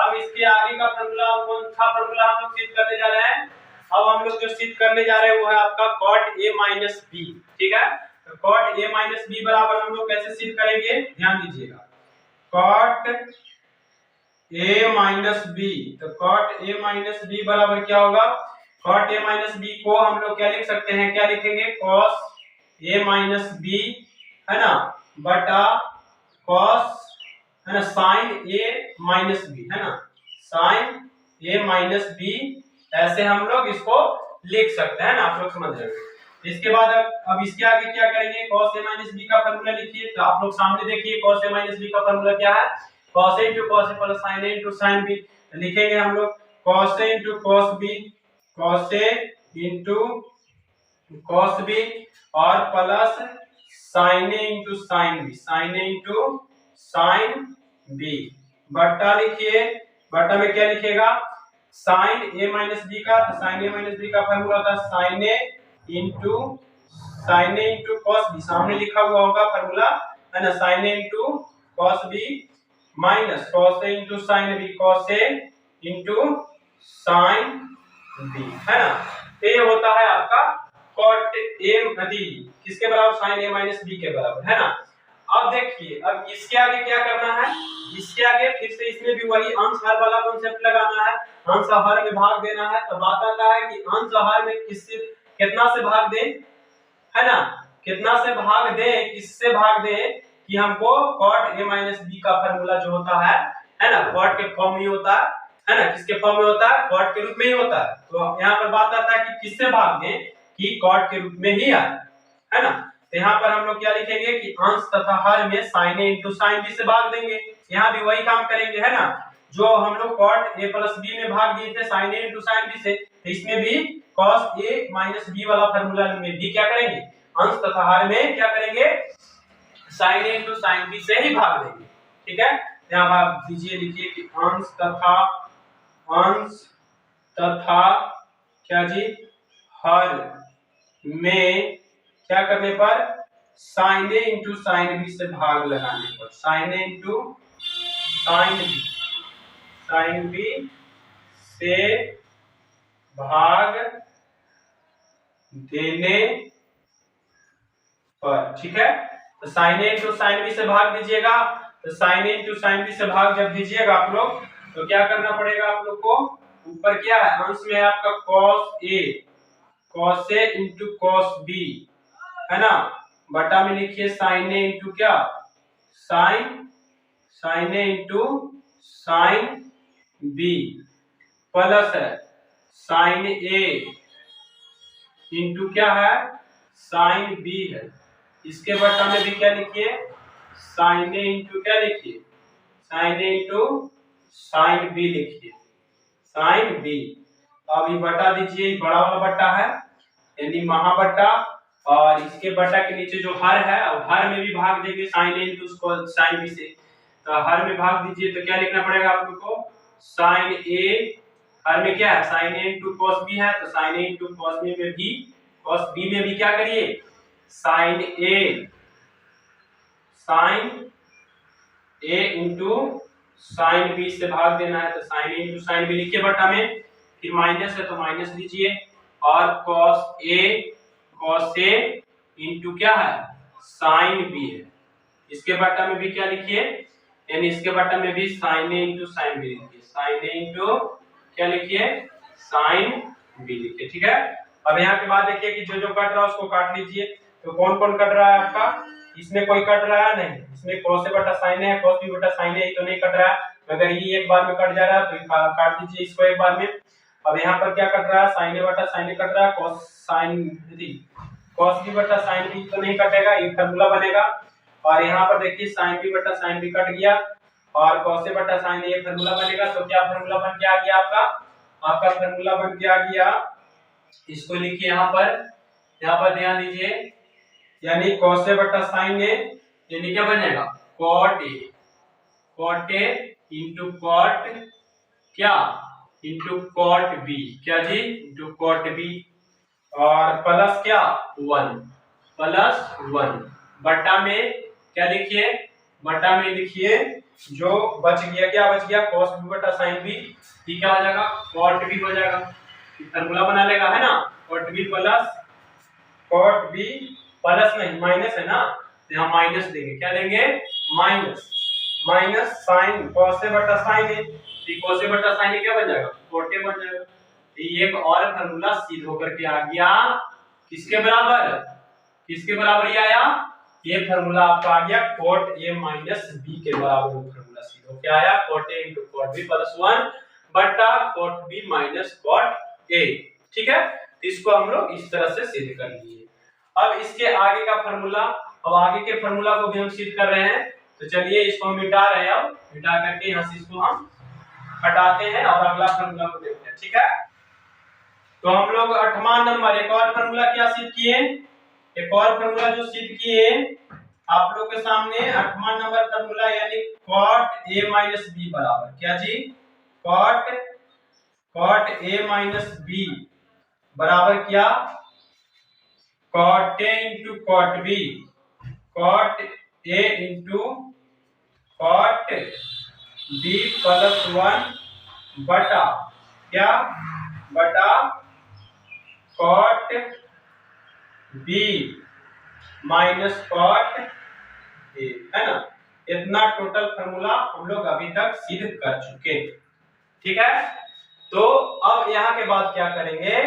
अब इसके आगे का फार्मूला कौन सा फार्मूला हम लोग सिद्ध करने जा रहे हैं, अब हम लोग जो सिद्ध करने जा रहे हैं वो है आपका cot a माइनस b। ठीक है, तो cot a माइनस b बराबर हम लोग कैसे सिद्ध करेंगे, ध्यान दीजिएगा, cot a माइनस b, तो cot a माइनस b बराबर क्या होगा, cot a माइनस b को हम लोग क्या लिख सकते हैं, क्या लिखेंगे cos a माइनस b है ना बटा cos है ना sin a माइनस b है ना, sin a माइनस b ऐसे हम लोग इसको लिख सकते हैं ना, आप लोग समझ रहे हैं। इसके बाद अब इसके आगे क्या करेंगे, cos a माइनस b का फार्मूला लिखिए। तो आप लोग सामने देखिए cos a माइनस b का फार्मूला क्या है, cos a into cos a plus sin a into sin b। लिखेंगे हम लोग cos a into cos b, cos a into cos b और plus sin a into sin b, sin a into sin b बट्टा लिखिए, बट्टा में क्या लिखेगा sin a माइनस b का, तो sin a माइनस b का फार्मूला था sin a into cos b, सामने लिखा हुआ होगा फार्मूला है ना, sin a into cos b minus cos a into sin b, cos a into sin b है ना। तो ये होता है आपका cot a किसके बराबर sin a माइनस b के बराबर है ना। अब देखिए, अब इसके आगे क्या करना है, इसके आगे फिर से इसमें भी वही अंश हर वाला कॉन्सेप्ट लगाना है, अंश हर में भाग देना है। तो बात आता है कि अंश हर में किससे कितना से भाग दें, है ना, कितना से भाग दें, किससे भाग दें कि हमको cot a minus b का फार्मूला जो होता है ना, cot के फॉर्म में होता है ना, किसके फॉर्म में होता है, cot के रूप में ही होता है। तो यहाँ पर बात आता है कि किससे भाग दें कि cot के रूप में ही आए, है ना। तो यहाँ पर हम लोग क्या लिखेंगे कि अंश तथा हर में sin a into sin b से भाग देंगे। यहाँ भी वही काम करेंगे, है ना, जो हम लोग cot a plus b में भाग दिए थे sin a into sin b से, तो इसमें भी cos a minus b वाला फार्मूला में भी क्या करेंगे, अंश तथा हर में क्या करेंगे, sin a into sin b से ही भाग देंगे। ठीक है, यहाँ पर आप दीजिए, लिखिए कि अंश तथा क्या जी, हर में क्या करने पर, sin a into sin b से भाग लगाने पर, sin a into sin b से भाग देने पर। ठीक है, तो sin a into sin b से भाग दीजिएगा। तो sin a into sin b से भाग जब दीजिएगा आप लोग, तो क्या करना पड़ेगा आप लोग को, ऊपर क्या है, अंश में आपका cos a into cos b, है ना, बटा में लिखिए sin a into क्या, sin a into sin b, plus है sin a into क्या है, sin b है। इसके बटा में भी क्या लिखिए, sin a into क्या लिखिए, sin a into sin b लिखिए, sin b। अब ये बटा दीजिए, बड़ा वाला बटा है यानी महाबटा, और इसके बटा के नीचे जो हर है, अब हर में भी भाग देंगे sin a into sin b से। तो हर में भाग दीजिए, तो क्या लिखना पड़ेगा आप लोग को, sin a, हर में क्या है, sin a into cos b है, तो sin a into cos b में भी क्या करिए, sin a into sin b से भाग देना है। तो sin a into sin b लिखिए बटा में, फिर माइनस है तो माइनस लीजिए, और cos a into क्या है, sin b है। इसके बटा में भी क्या लिखिए, यानी इसके बटा में भी sin a into sin b लिखिए, sin a into क्या लिखिए, sin b लिखिए। ठीक है, अब यहाँ के बाद देखिए कि जो जो कट रहा है उसको काट लीजिए। तो कौन कौन कट रहा है आपका, इसमें कोई कट रहा है नहीं, इसमें cos a बटा sin a है, cos b बटा sin a तो नहीं कट रहा है, अगर ये एक बार में कट जा रहा है तो काट दीजिए इसको एक बार में। अब यहाँ पर क्या कट रहा है, sin a बटा sin a कट रहा है, cos b बटा sin b तो नहीं कटेगा, ये फार्मूला बनेगा। और यहाँ पर देखिए sin b बटा sin b कट गया, और cos a बटा sin a ये फार्मूला बनेगा। तो क्या फार्मूला बन के आ गया आपका फार्मूला बन के आ गया, इसको लिखिए यहाँ पर ध्यान दीजिए, यानी cos a बटा sin a यानी क्या बन जाएगा, cot a into cot क्या, into cot b, क्या जी, into cot b, और प्लस क्या 1 बटा में क्या लिखिए, बटा में लिखिए जो बच गया, क्या बच गया, cos b बटा sin b, ये क्या हो जाएगा, cot b हो जाएगा। फार्मूला बना लेगा, है ना, cot b प्लस नहीं माइनस है ना, तो यहाँ माइनस देंगे, क्या देंगे, माइनस sin cos a बटा sin a, cos a बटा sin a क्या बन जाएगा, cot a बन जाएगा। ये एक और फार्मूला सिद्ध होकर के आ गया, किसके बराबर ये आया, ये फार्मूला आपका आ गया cot a माइनस b के बराबर फार्मूला सिद्ध होकर आया, cot a into cot b plus 1 बटा cot b minus cot a। ठीक है, तो इसको हम लोग इस तरह से सिद्ध कर लिए। अब इसके आगे का फार्मूला, अब आगे के फार्मूला को भी हम सिद्ध कर रहे हैं। तो चलिए इसको हम मिटा रहे हैं, अब मिटा करके यहाँ से इसको हम हटाते हैं और अगला फार्मूला को देखते हैं। ठीक है, तो हम लोग 8वां नंबर एक और फार्मूला क्या सिद्ध किए, एक और फार्मूला जो सिद्ध किए आप लोग के सामने 8वां नंबर फार्मूला, यानी cot a minus b बराबर क्या जी, cot a minus b बराबर क्या, cot a into cot b, cot a into cot b plus 1 बटा क्या, बटा cot b माइनस cot ए, है ना। इतना टोटल फार्मूला हम लोग अभी तक सिद्ध कर चुके, ठीक है। तो अब यहाँ के बाद क्या करेंगे,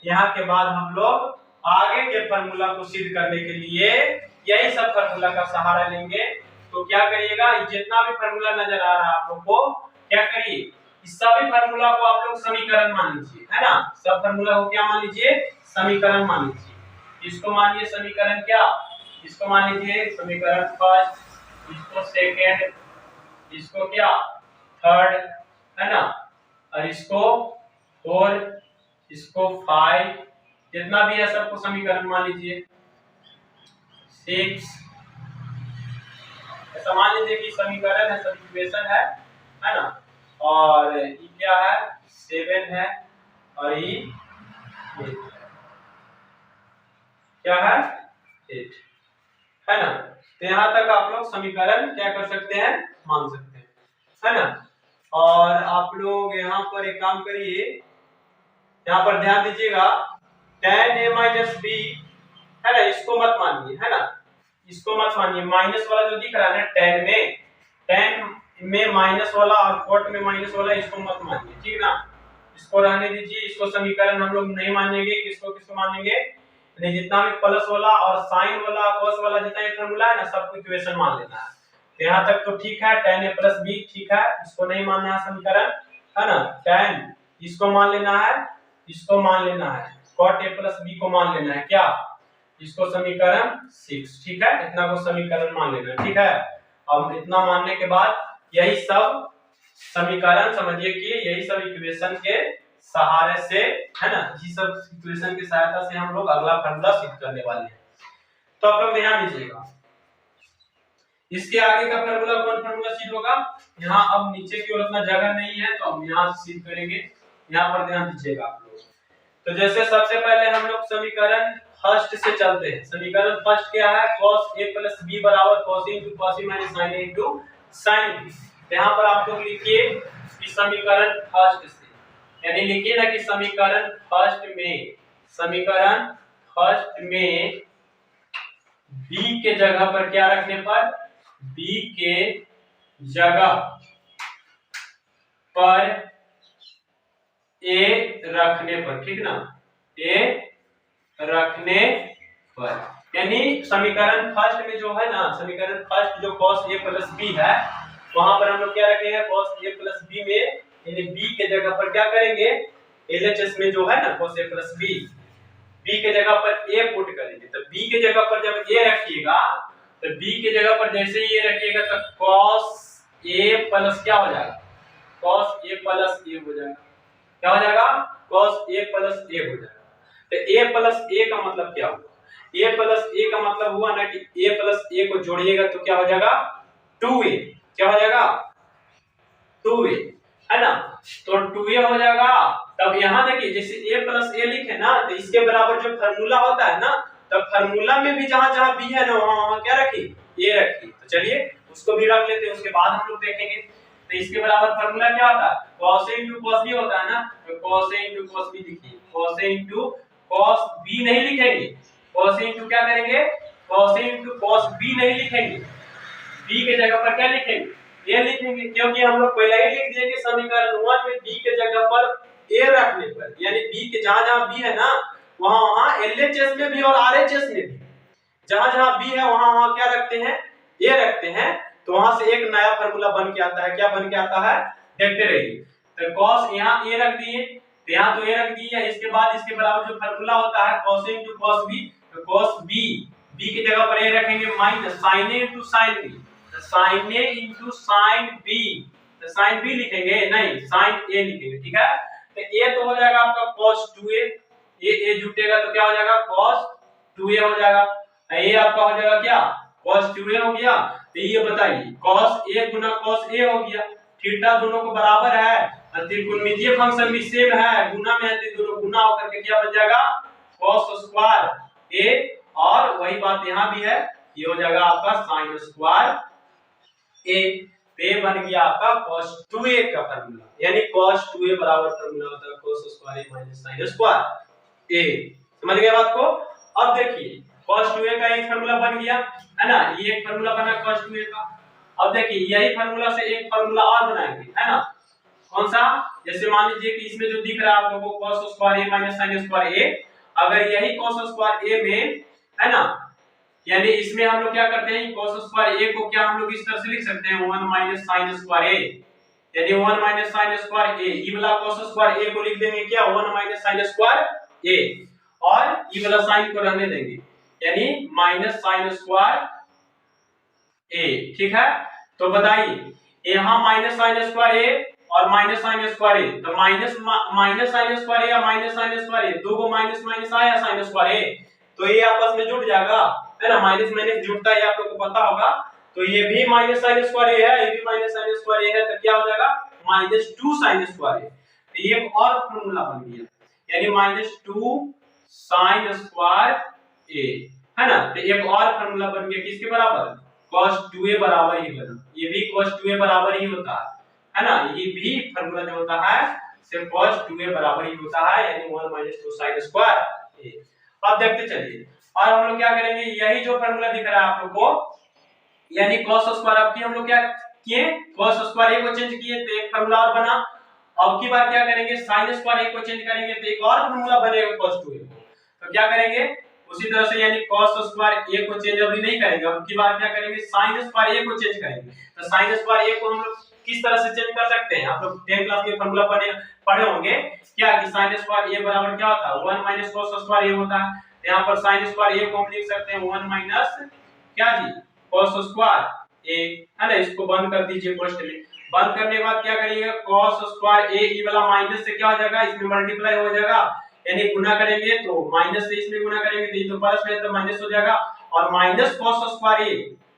यहाँ के बाद हम लोग आगे के फार्मूला को सिद्ध करने के लिए यही सब फार्मूला का सहारा लेंगे। तो क्या करिएगा, जितना भी फार्मूला नजर आ रहा है आप लोग को, क्या करिए, इस सभी फार्मूला को आप लोग समीकरण मान लीजिए, है ना। सब फार्मूला को क्या मान लीजिए, समीकरण मान लीजिए। इसको मानिए समीकरण क्या, इसको मान लीजिए समीकरण फर्स्ट, इसको सेकेंड, इसको क्या थर्ड, है ना, और इसको फोर, इसको फाइव, जितना भी है सबको समीकरण मान लीजिए। सिक्स, ऐसा मान लीजिए कि समीकरण है, सब इक्वेशन है ना। और ये क्या है, सेवन है, और ये क्या है, एट, है ना। तो यहाँ तक आप लोग समीकरण क्या कर सकते हैं, मान सकते हैं, है ना। और आप लोग यहाँ पर एक काम करिए, यहाँ पर ध्यान दीजिएगा, tan a माइनस b, है ना, इसको मत मानिए, है ना, इसको मत मानिए। माइनस वाला जो दिख रहा है ना tan में माइनस वाला और cot में माइनस वाला, इसको मत मानिए, ठीक ना। इसको रहने दीजिए, इसको समीकरण हम लोग नहीं मानेंगे। किसको किसको मानेंगे, जितना भी प्लस वाला और साइन वाला cos वाला जितना ये फार्मूला है ना, सबको इक्वेशन मान लेना है। तो यहाँ तक तो ठीक है, tan a प्लस b ठीक है, इसको नहीं मानना है समीकरण, है ना। tan इसको मान लेना है, इसको मान लेना है, cot a प्लस b को मान लेना है, क्या, इसको समीकरण 6, ठीक है। इतना को समीकरण मान लेना है, ठीक है। अब इतना मानने के बाद यही सब समीकरण समझिए कि यही सब इक्वेशन के सहारे से, है ना, इसी सब इक्वेशन की सहायता से हम लोग अगला फार्मूला सिद्ध करने वाले हैं। तो आप लोग ध्यान दीजिएगा, इसके आगे का फार्मूला कौन फार्मूला सिद्ध होगा, यहाँ अब नीचे की ओर उतना जगह नहीं है तो हम यहाँ से सिद्ध करेंगे। यहाँ पर ध्यान दीजिएगा आप लोग। तो जैसे सबसे पहले हम लोग समीकरण फर्स्ट से चलते हैं। समीकरण फर्स्ट क्या है, cos a प्लस b बराबर cos a into cos a minus sin a into sin b। यहाँ पर आप लोग लिखिए कि समीकरण फर्स्ट से, यानी लिखिए ना कि समीकरण फर्स्ट में b के जगह पर क्या रखने पर, b के जगह पर a रखने पर, ठीक ना, a रखने पर, यानी समीकरण फर्स्ट में जो है ना, समीकरण फर्स्ट जो cos a प्लस b है, वहां पर हम लोग क्या रखेंगे, cos a प्लस b में, यानी b के जगह पर क्या करेंगे, LHS में जो है ना cos a plus b, b के जगह पर a पुट करेंगे। तो b के जगह पर जब a रखिएगा, तो b के जगह पर जैसे ही a रखिएगा तो cos a प्लस क्या हो जाएगा, cos a प्लस a हो जाएगा, क्या हो जाएगा, cos a प्लस a हो जाएगा। तो a प्लस a का मतलब क्या हुआ, a प्लस a का मतलब हुआ ना कि a प्लस a को जोड़िएगा तो क्या हो जाएगा, 2a, क्या हो जाएगा, 2a, है ना। तो 2a हो जाएगा। तब यहाँ देखिए, जैसे a प्लस a लिखे ना, तो इसके बराबर जो फार्मूला होता है ना, तब फार्मूला में भी जहां जहां b है ना, वहां क्या रखी, a रखी। तो चलिए उसको भी रख लेते हैं, उसके बाद हम लोग देखेंगे। तो इसके बराबर फार्मूला क्या होता है, cos a into cos b होता है ना, तो cos a into cos b लिखिए, cos a into cos b नहीं लिखेंगे, cos a into क्या करेंगे, cos a into cos b नहीं लिखेंगे, b के जगह पर क्या लिखेंगे, a लिखेंगे, क्योंकि हम लोग पहले ही लिख दिए कि समीकरण 1 में b के जगह पर a रखने पर, यानी b के जहां-जहां b है ना, वहां LHS में भी और RHS में भी जहां-जहां b है वहां क्या रखते हैं, a रखते हैं। तो वहां से एक नया फार्मूला बन के आता है, क्या बन के आता है, देखते रहिए। तो cos यहाँ a रख दिए, तो यहाँ तो a रख दिए, इसके बाद इसके बराबर जो फार्मूला होता है cos a into cos b, तो cos b की जगह पर a रखेंगे minus sin a into sin b, तो sin a into sin b, तो sin b लिखेंगे नहीं, sin a लिखेंगे, ठीक है। तो a तो हो जाएगा आपका cos 2a, a जुटेगा तो क्या हो जाएगा, cos 2a हो जाएगा। ये आपका हो जाएगा क्या, cos 2a हो गया। तो ये बताइए cos a Guna cos a हो गया, थीटा दोनों को बराबर है और त्रिकोणमितीय फंक्शन भी सेम है, गुना में है तो दोनों गुना होकर के क्या बन जाएगा, cos स्क्वायर a, और वही बात यहाँ भी है, ये हो जाएगा आपका sin स्क्वायर a। ये बन गया आपका cos 2a का फार्मूला, यानी cos 2a बराबर फार्मूला होता है cos square a minus sin square a। समझ गए बात को। अब देखिए cos 2a का एक फार्मूला बन गया है ना, ये एक फार्मूला बना cos 2a का। अब देखिए यही फार्मूला से एक फार्मूला और बनाएंगे है ना, कौन सा, जैसे मान लीजिए कि इसमें जो दिख रहा है आप लोगों को cos square a minus sin square a, अगर यही cos स्क्वायर a में है ना, यानी इसमें हम लोग क्या करते हैं cos स्क्वायर a को क्या हम लोग इस तरह से लिख सकते हैं 1 माइनस sin स्क्वायर a, यानी 1 माइनस sin स्क्वायर a, ये वाला cos स्क्वायर a को लिख देंगे क्या 1 माइनस sin स्क्वायर a, और ये वाला sin को रहने देंगे यानी माइनस sin स्क्वायर a, ठीक है। तो बताइए यहाँ माइनस sin स्क्वायर a और माइनस sin स्क्वायर a, तो माइनस sin स्क्वायर a या माइनस sin स्क्वायर a, दो को माइनस माइनस आया sin स्क्वायर a, तो ये आपस में जुड़ जाएगा है ना, माइनस माइनस जुड़ता है, आप लोगों को पता होगा। तो ये भी माइनस sin स्क्वायर a है, ये भी माइनस sin स्क्वायर a है, तो क्या हो जाएगा माइनस 2 sin स्क्वायर a, तो ये एक और फार्मूला बन गया यानी माइनस 2 sin स्क्वायर a है ना। तो एक और फार्मूला बन गया किसके बराबर, cos 2a बराबर ही बना, ये भी cos 2a बराबर ही होता है ना, ये भी फार्मूला जो होता है सिर्फ cos 2a बराबर ही होता है यानी 1 - 2 sin स्क्वायर a। अब देखते चलिए और हम लोग क्या करेंगे, यही जो फार्मूला दिख रहा है आप लोग को यानी cos स्क्वायर, अब की हम लोग क्या किए cos स्क्वायर a को चेंज किए तो एक फार्मूला और बना, अब की बार क्या करेंगे sin स्क्वायर a को चेंज करेंगे तो एक और फार्मूला बनेगा cos 2a को, तो क्या करेंगे उसी तरह से यानी cos स्क्वायर a को चेंज अभी नहीं करेंगे, अब की बार क्या करेंगे sin स्क्वायर a को चेंज करेंगे। तो sin स्क्वायर a को हम लोग किस तरह से चेंज कर सकते हैं, आप लोग 10 क्लास में फार्मूला पढ़े होंगे क्या कि sin स्क्वायर a बराबर क्या होता है 1 माइनस cos स्क्वायर a होता है, तो यहां पर sin स्क्वायर a को हम लिख सकते हैं 1 माइनस क्या जी cos स्क्वायर a है ना, इसको बंद कर दीजिए क्वेश्चन में, बंद करने के बाद क्या करिएगा cos स्क्वायर a ये वाला माइनस से क्या हो जाएगा इसमें मल्टीप्लाई हो जाएगा, यानी गुना करेंगे तो माइनस से इसमें गुना करेंगे तो ये तो प्लस में तो माइनस हो जाएगा, और माइनस cos स्क्वायर a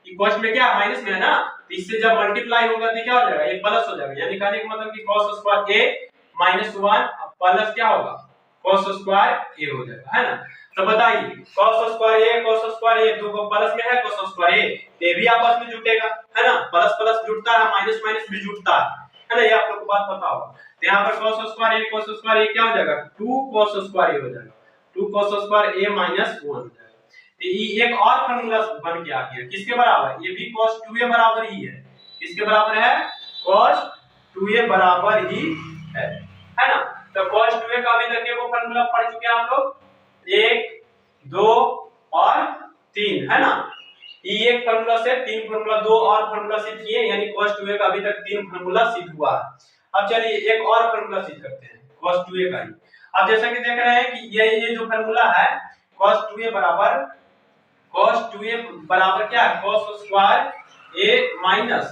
ये cos में क्या माइनस में है ना, तो इससे जब मल्टीप्लाई होगा तो क्या हो जाएगा ये प्लस हो जाएगा, यानी कहने का मतलब कि cos square a minus 1 plus क्या होगा cos स्क्वायर a हो जाएगा है ना। तो बताइए cos स्क्वायर a दो को प्लस में है cos स्क्वायर a, ये भी आपस में जुटेगा है ना, प्लस प्लस जुड़ता है माइनस माइनस भी जुड़ता है ना, ये आप लोग को बात पता होगा। तो यहाँ पर cos स्क्वायर a क्या हो जाएगा 2 cos स्क्वायर a हो जाएगा, 2 cos स्क्वायर a माइनस 1 हो जाएगा। तो ये एक और फार्मूला बन के आ गया किसके बराबर, ये भी cos 2a बराबर ही है, किसके बराबर है cos 2a बराबर ही है ना। तो cos 2a का अभी तक के वो फार्मूला पढ़ चुके हैं आप लोग 1 2 और 3 है ना, ये एक फार्मूला से 3 फार्मूला 2 और फार्मूला सिद्ध किए यानी cos 2a का अभी तक 3 फार्मूला सिद्ध हुआ है। अब चलिए एक और फार्मूला सिद्ध करते हैं cos 2a का ही। अब जैसा कि देख रहे हैं कि ये जो फार्मूला है cos 2a बराबर क्या है cos square a minus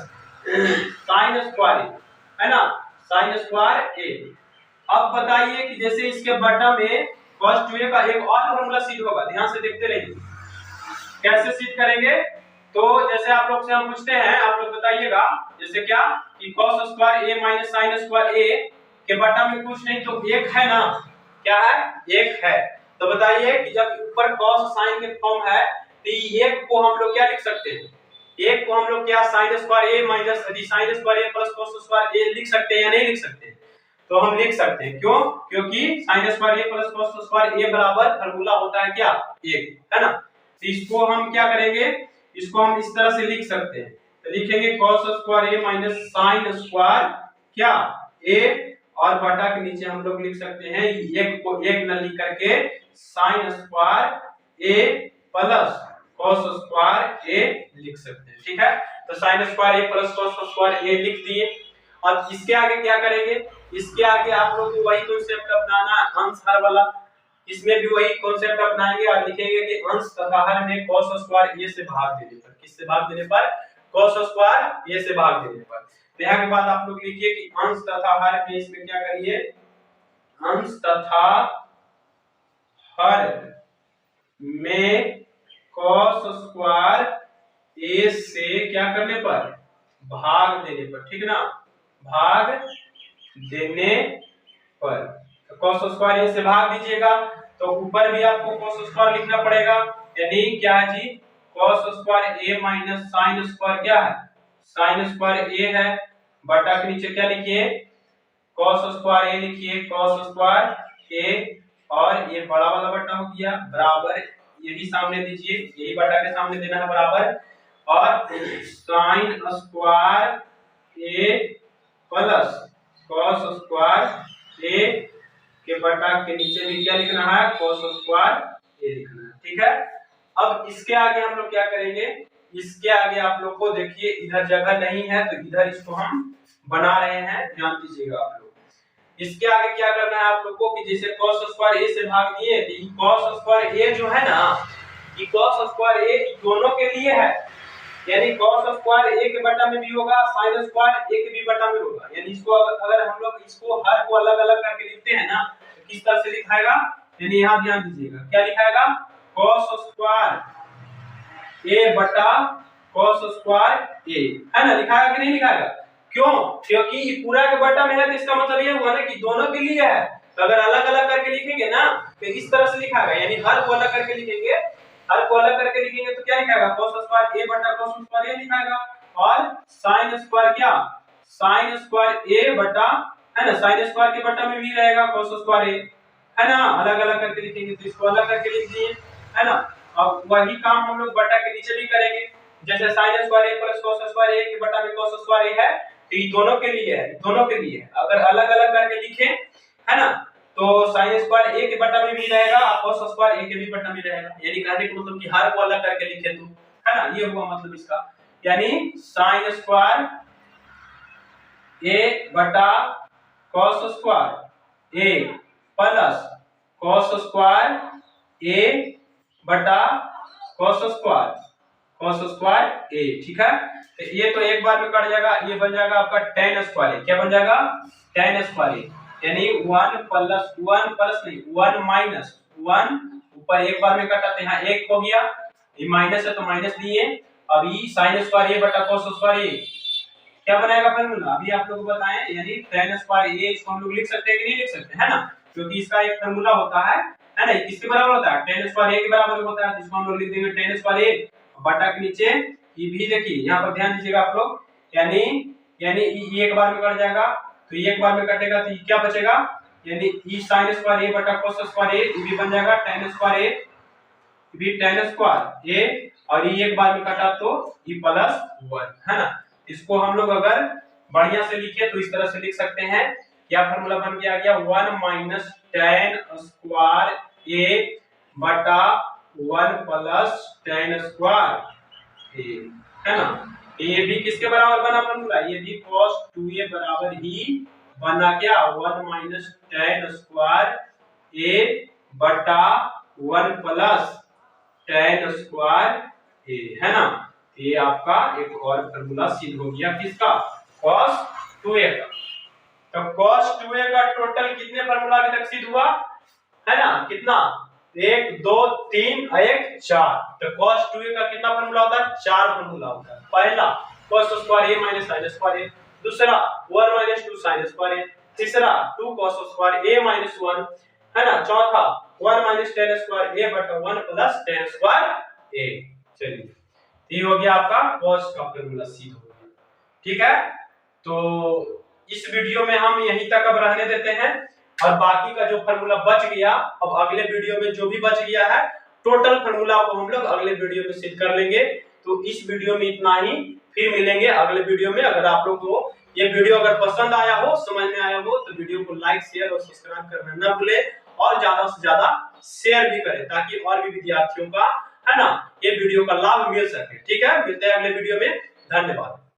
sin square है ना, sin स्क्वायर a। अब बताइए कि जैसे इसके बटा में cos 2a का एक और फार्मूला सिद्ध होगा, ध्यान से देखते रहिए कैसे सिद्ध करेंगे। तो जैसे आप लोग से हम पूछते हैं आप लोग बताइएगा जैसे क्या कि cos square a minus sin square a के बटा में कुछ नहीं तो एक है ना, क्या है एक है, तो बताइए कि जब ऊपर cos sin के फॉर्म है तो एक को हम लोग क्या लिख सकते हैं, एक को हम लोग क्या sin square a minus sin square a plus cos square a लिख सकते हैं या नहीं लिख सकते, तो हम लिख सकते हैं क्यों, क्योंकि sin square a plus cos square a बराबर फार्मूला होता है क्या एक है ना। तो इसको हम क्या करेंगे, इसको हम इस तरह से लिख सकते हैं, तो लिखेंगे cos square a minus sin square क्या a, और बटा के नीचे हम लोग लिख सकते हैं एक को एक न लिख करके sin square a plus cos square a लिख सकते हैं, ठीक है। तो sin square a plus cos square a लिख दिए, और इसके आगे क्या करेंगे, इसके आगे आप लोग को वही कॉन्सेप्ट अपनाना है अंश हर वाला, इसमें भी वही कॉन्सेप्ट अपनाएंगे और लिखेंगे कि अंश तथा हर में cos स्क्वायर a से भाग देने पर, किससे भाग देने पर cos स्क्वायर a से भाग देने पर। तो यहाँ के बाद आप लोग लिखिए कि अंश तथा हर में इसमें क्या करिए, अंश तथा हर में cos स्क्वायर a से क्या करने पर भाग देने पर, ठीक ना, भाग देने पर cos स्क्वायर a से भाग दीजिएगा, तो ऊपर भी आपको cos स्क्वायर लिखना पड़ेगा, यानी क्या है जी cos square a minus sin square क्या है sin स्क्वायर a है, बटा के नीचे क्या लिखिए cos स्क्वायर a लिखिए cos स्क्वायर a, और ये बड़ा वाला बटा हो गया बराबर यही सामने दीजिए, यही बटा के सामने देना है बराबर, और साइन स्क्वायर ए प्लस कॉस स्क्वायर ए के बटा के नीचे भी क्या लिखना है, कॉस स्क्वायर ए लिखना है। ठीक है, अब इसके आगे हम लोग क्या करेंगे, इसके आगे आप लोग को देखिए इधर जगह नहीं है तो इधर इसको हम बना रहे हैं, ध्यान दीजिएगा आप लोग। इसके आगे क्या करना है आप लोग को कि जैसे cos स्क्वायर a से भाग दिए तो ये cos स्क्वायर a जो है ना, ये cos स्क्वायर a दोनों के लिए है, यानी cos स्क्वायर a के बटा में भी होगा, sin स्क्वायर a के भी बटा में होगा। यानी इसको अगर हम लोग इसको हर को अलग अलग करके लिखते हैं ना तो किस तरह से लिखाएगा, यानी यहाँ ध्यान दीजिएगा क्या लिखाएगा, cos स्क्वायर a बटा cos स्क्वायर a, है ना, लिखाएगा कि नहीं लिखाएगा, क्यों, क्योंकि पूरा के बटा में है तो इसका मतलब ये हुआ ना कि दोनों के लिए है। तो अगर अलग अलग करके लिखेंगे ना तो इस तरह से लिखाएगा, यानी हर को अलग करके लिखेंगे, हर को अलग करके लिखेंगे तो क्या लिखाएगा, cos स्क्वायर a बटा cos स्क्वायर a लिखाएगा, और sin स्क्वायर क्या, sin स्क्वायर a बटा, है ना, sin स्क्वायर के बटा में भी रहेगा cos स्क्वायर a, है ना, अलग अलग करके लिखेंगे तो इसको अलग करके लिख दिए, है ना। अब वही काम हम लोग बटा के नीचे भी करेंगे, जैसे sin square a plus cos square a के बटा में cos स्क्वायर a है तो ये दोनों के लिए है, दोनों के लिए है। अगर अलग अलग करके लिखें, है ना, तो sin स्क्वायर a के बटा में भी रहेगा और cos स्क्वायर a के भी बटा में रहेगा, यानी कहने का मतलब कि हर को अलग करके लिखे तो, है ना, ये हुआ मतलब इसका, यानी sin स्क्वायर a बटा cos square a plus cos square a बटा cos स्क्वायर a, ठीक है। तो ये तो एक बार में कट जाएगा, ये बन जाएगा आपका tan स्क्वायर a, क्या बन जाएगा, tan स्क्वायर a, यानी 1 प्लस 1 प्लस नहीं 1 माइनस 1, ऊपर एक बार में कटाते हैं, एक हो गया, ये माइनस है तो माइनस दिए, अभी sin स्क्वायर a बटा cos स्क्वायर a क्या बनाएगा फार्मूला, अभी आप लोग बताएं, यानी tan स्क्वायर a इसको हम लोग लिख सकते हैं कि नहीं लिख सकते, है ना, क्योंकि इसका एक फार्मूला होता है ना, किसके बराबर होता है, tan स्क्वायर a के बराबर होता है, इसको हम लोग लिख देंगे tan स्क्वायर a बटा के नीचे ये भी, देखिए यहाँ पर ध्यान दीजिएगा आप लोग, यानी ये एक बार में कट जाएगा, तो ये एक बार में कटेगा तो ये क्या बचेगा, यानी ये sin स्क्वायर a बटा cos स्क्वायर a ये भी बन जाएगा tan स्क्वायर a, भी tan स्क्वायर a, और ये एक बार में कटा तो ये प्लस 1, है ना। इसको हम लोग अगर बढ़िया से लिखे तो इस तरह से लिख सकते हैं, क्या फार्मूला बन के आ गया, 1 माइनस tan स्क्वायर a बटा 1 प्लस tan स्क्वायर a, है ना। ये भी किसके बराबर बना फार्मूला, ये भी cos 2a बराबर ही बना, क्या 1 माइनस tan स्क्वायर a बटा 1 प्लस tan स्क्वायर a, है ना। ये आपका एक और फार्मूला सिद्ध हो गया, किसका, cos 2a का। तो cos 2a का टोटल कितने फार्मूला अभी तक सिद्ध हुआ, है ना, कितना, 1 2 3 1 4, तो cos 2a का कितना फार्मूला होता है, 4 फार्मूला होता है। पहला cos square a minus sin square a, दूसरा 1 माइनस 2 sin स्क्वायर a, तीसरा 2 cos स्क्वायर a माइनस 1, है ना, चौथा 1 माइनस tan स्क्वायर a बटा 1 प्लस tan स्क्वायर a। चलिए ये हो गया आपका cos का फार्मूला सिद्ध हो गया, ठीक है। तो इस वीडियो में हम यहीं तक अब रहने देते हैं, और बाकी का जो फार्मूला बच गया अब अगले वीडियो में जो भी बच गया है टोटल फार्मूला को हम लोग अगले वीडियो में सिद्ध कर लेंगे। तो इस वीडियो में इतना ही, फिर मिलेंगे अगले वीडियो में। अगर आप लोग को ये वीडियो अगर पसंद आया हो, समझ में आया हो, तो वीडियो को लाइक शेयर और सब्सक्राइब करना न भूले, और ज्यादा से ज्यादा शेयर भी करें ताकि और भी विद्यार्थियों का, है ना, ये वीडियो का लाभ मिल सके। ठीक है, मिलते हैं अगले वीडियो में, धन्यवाद।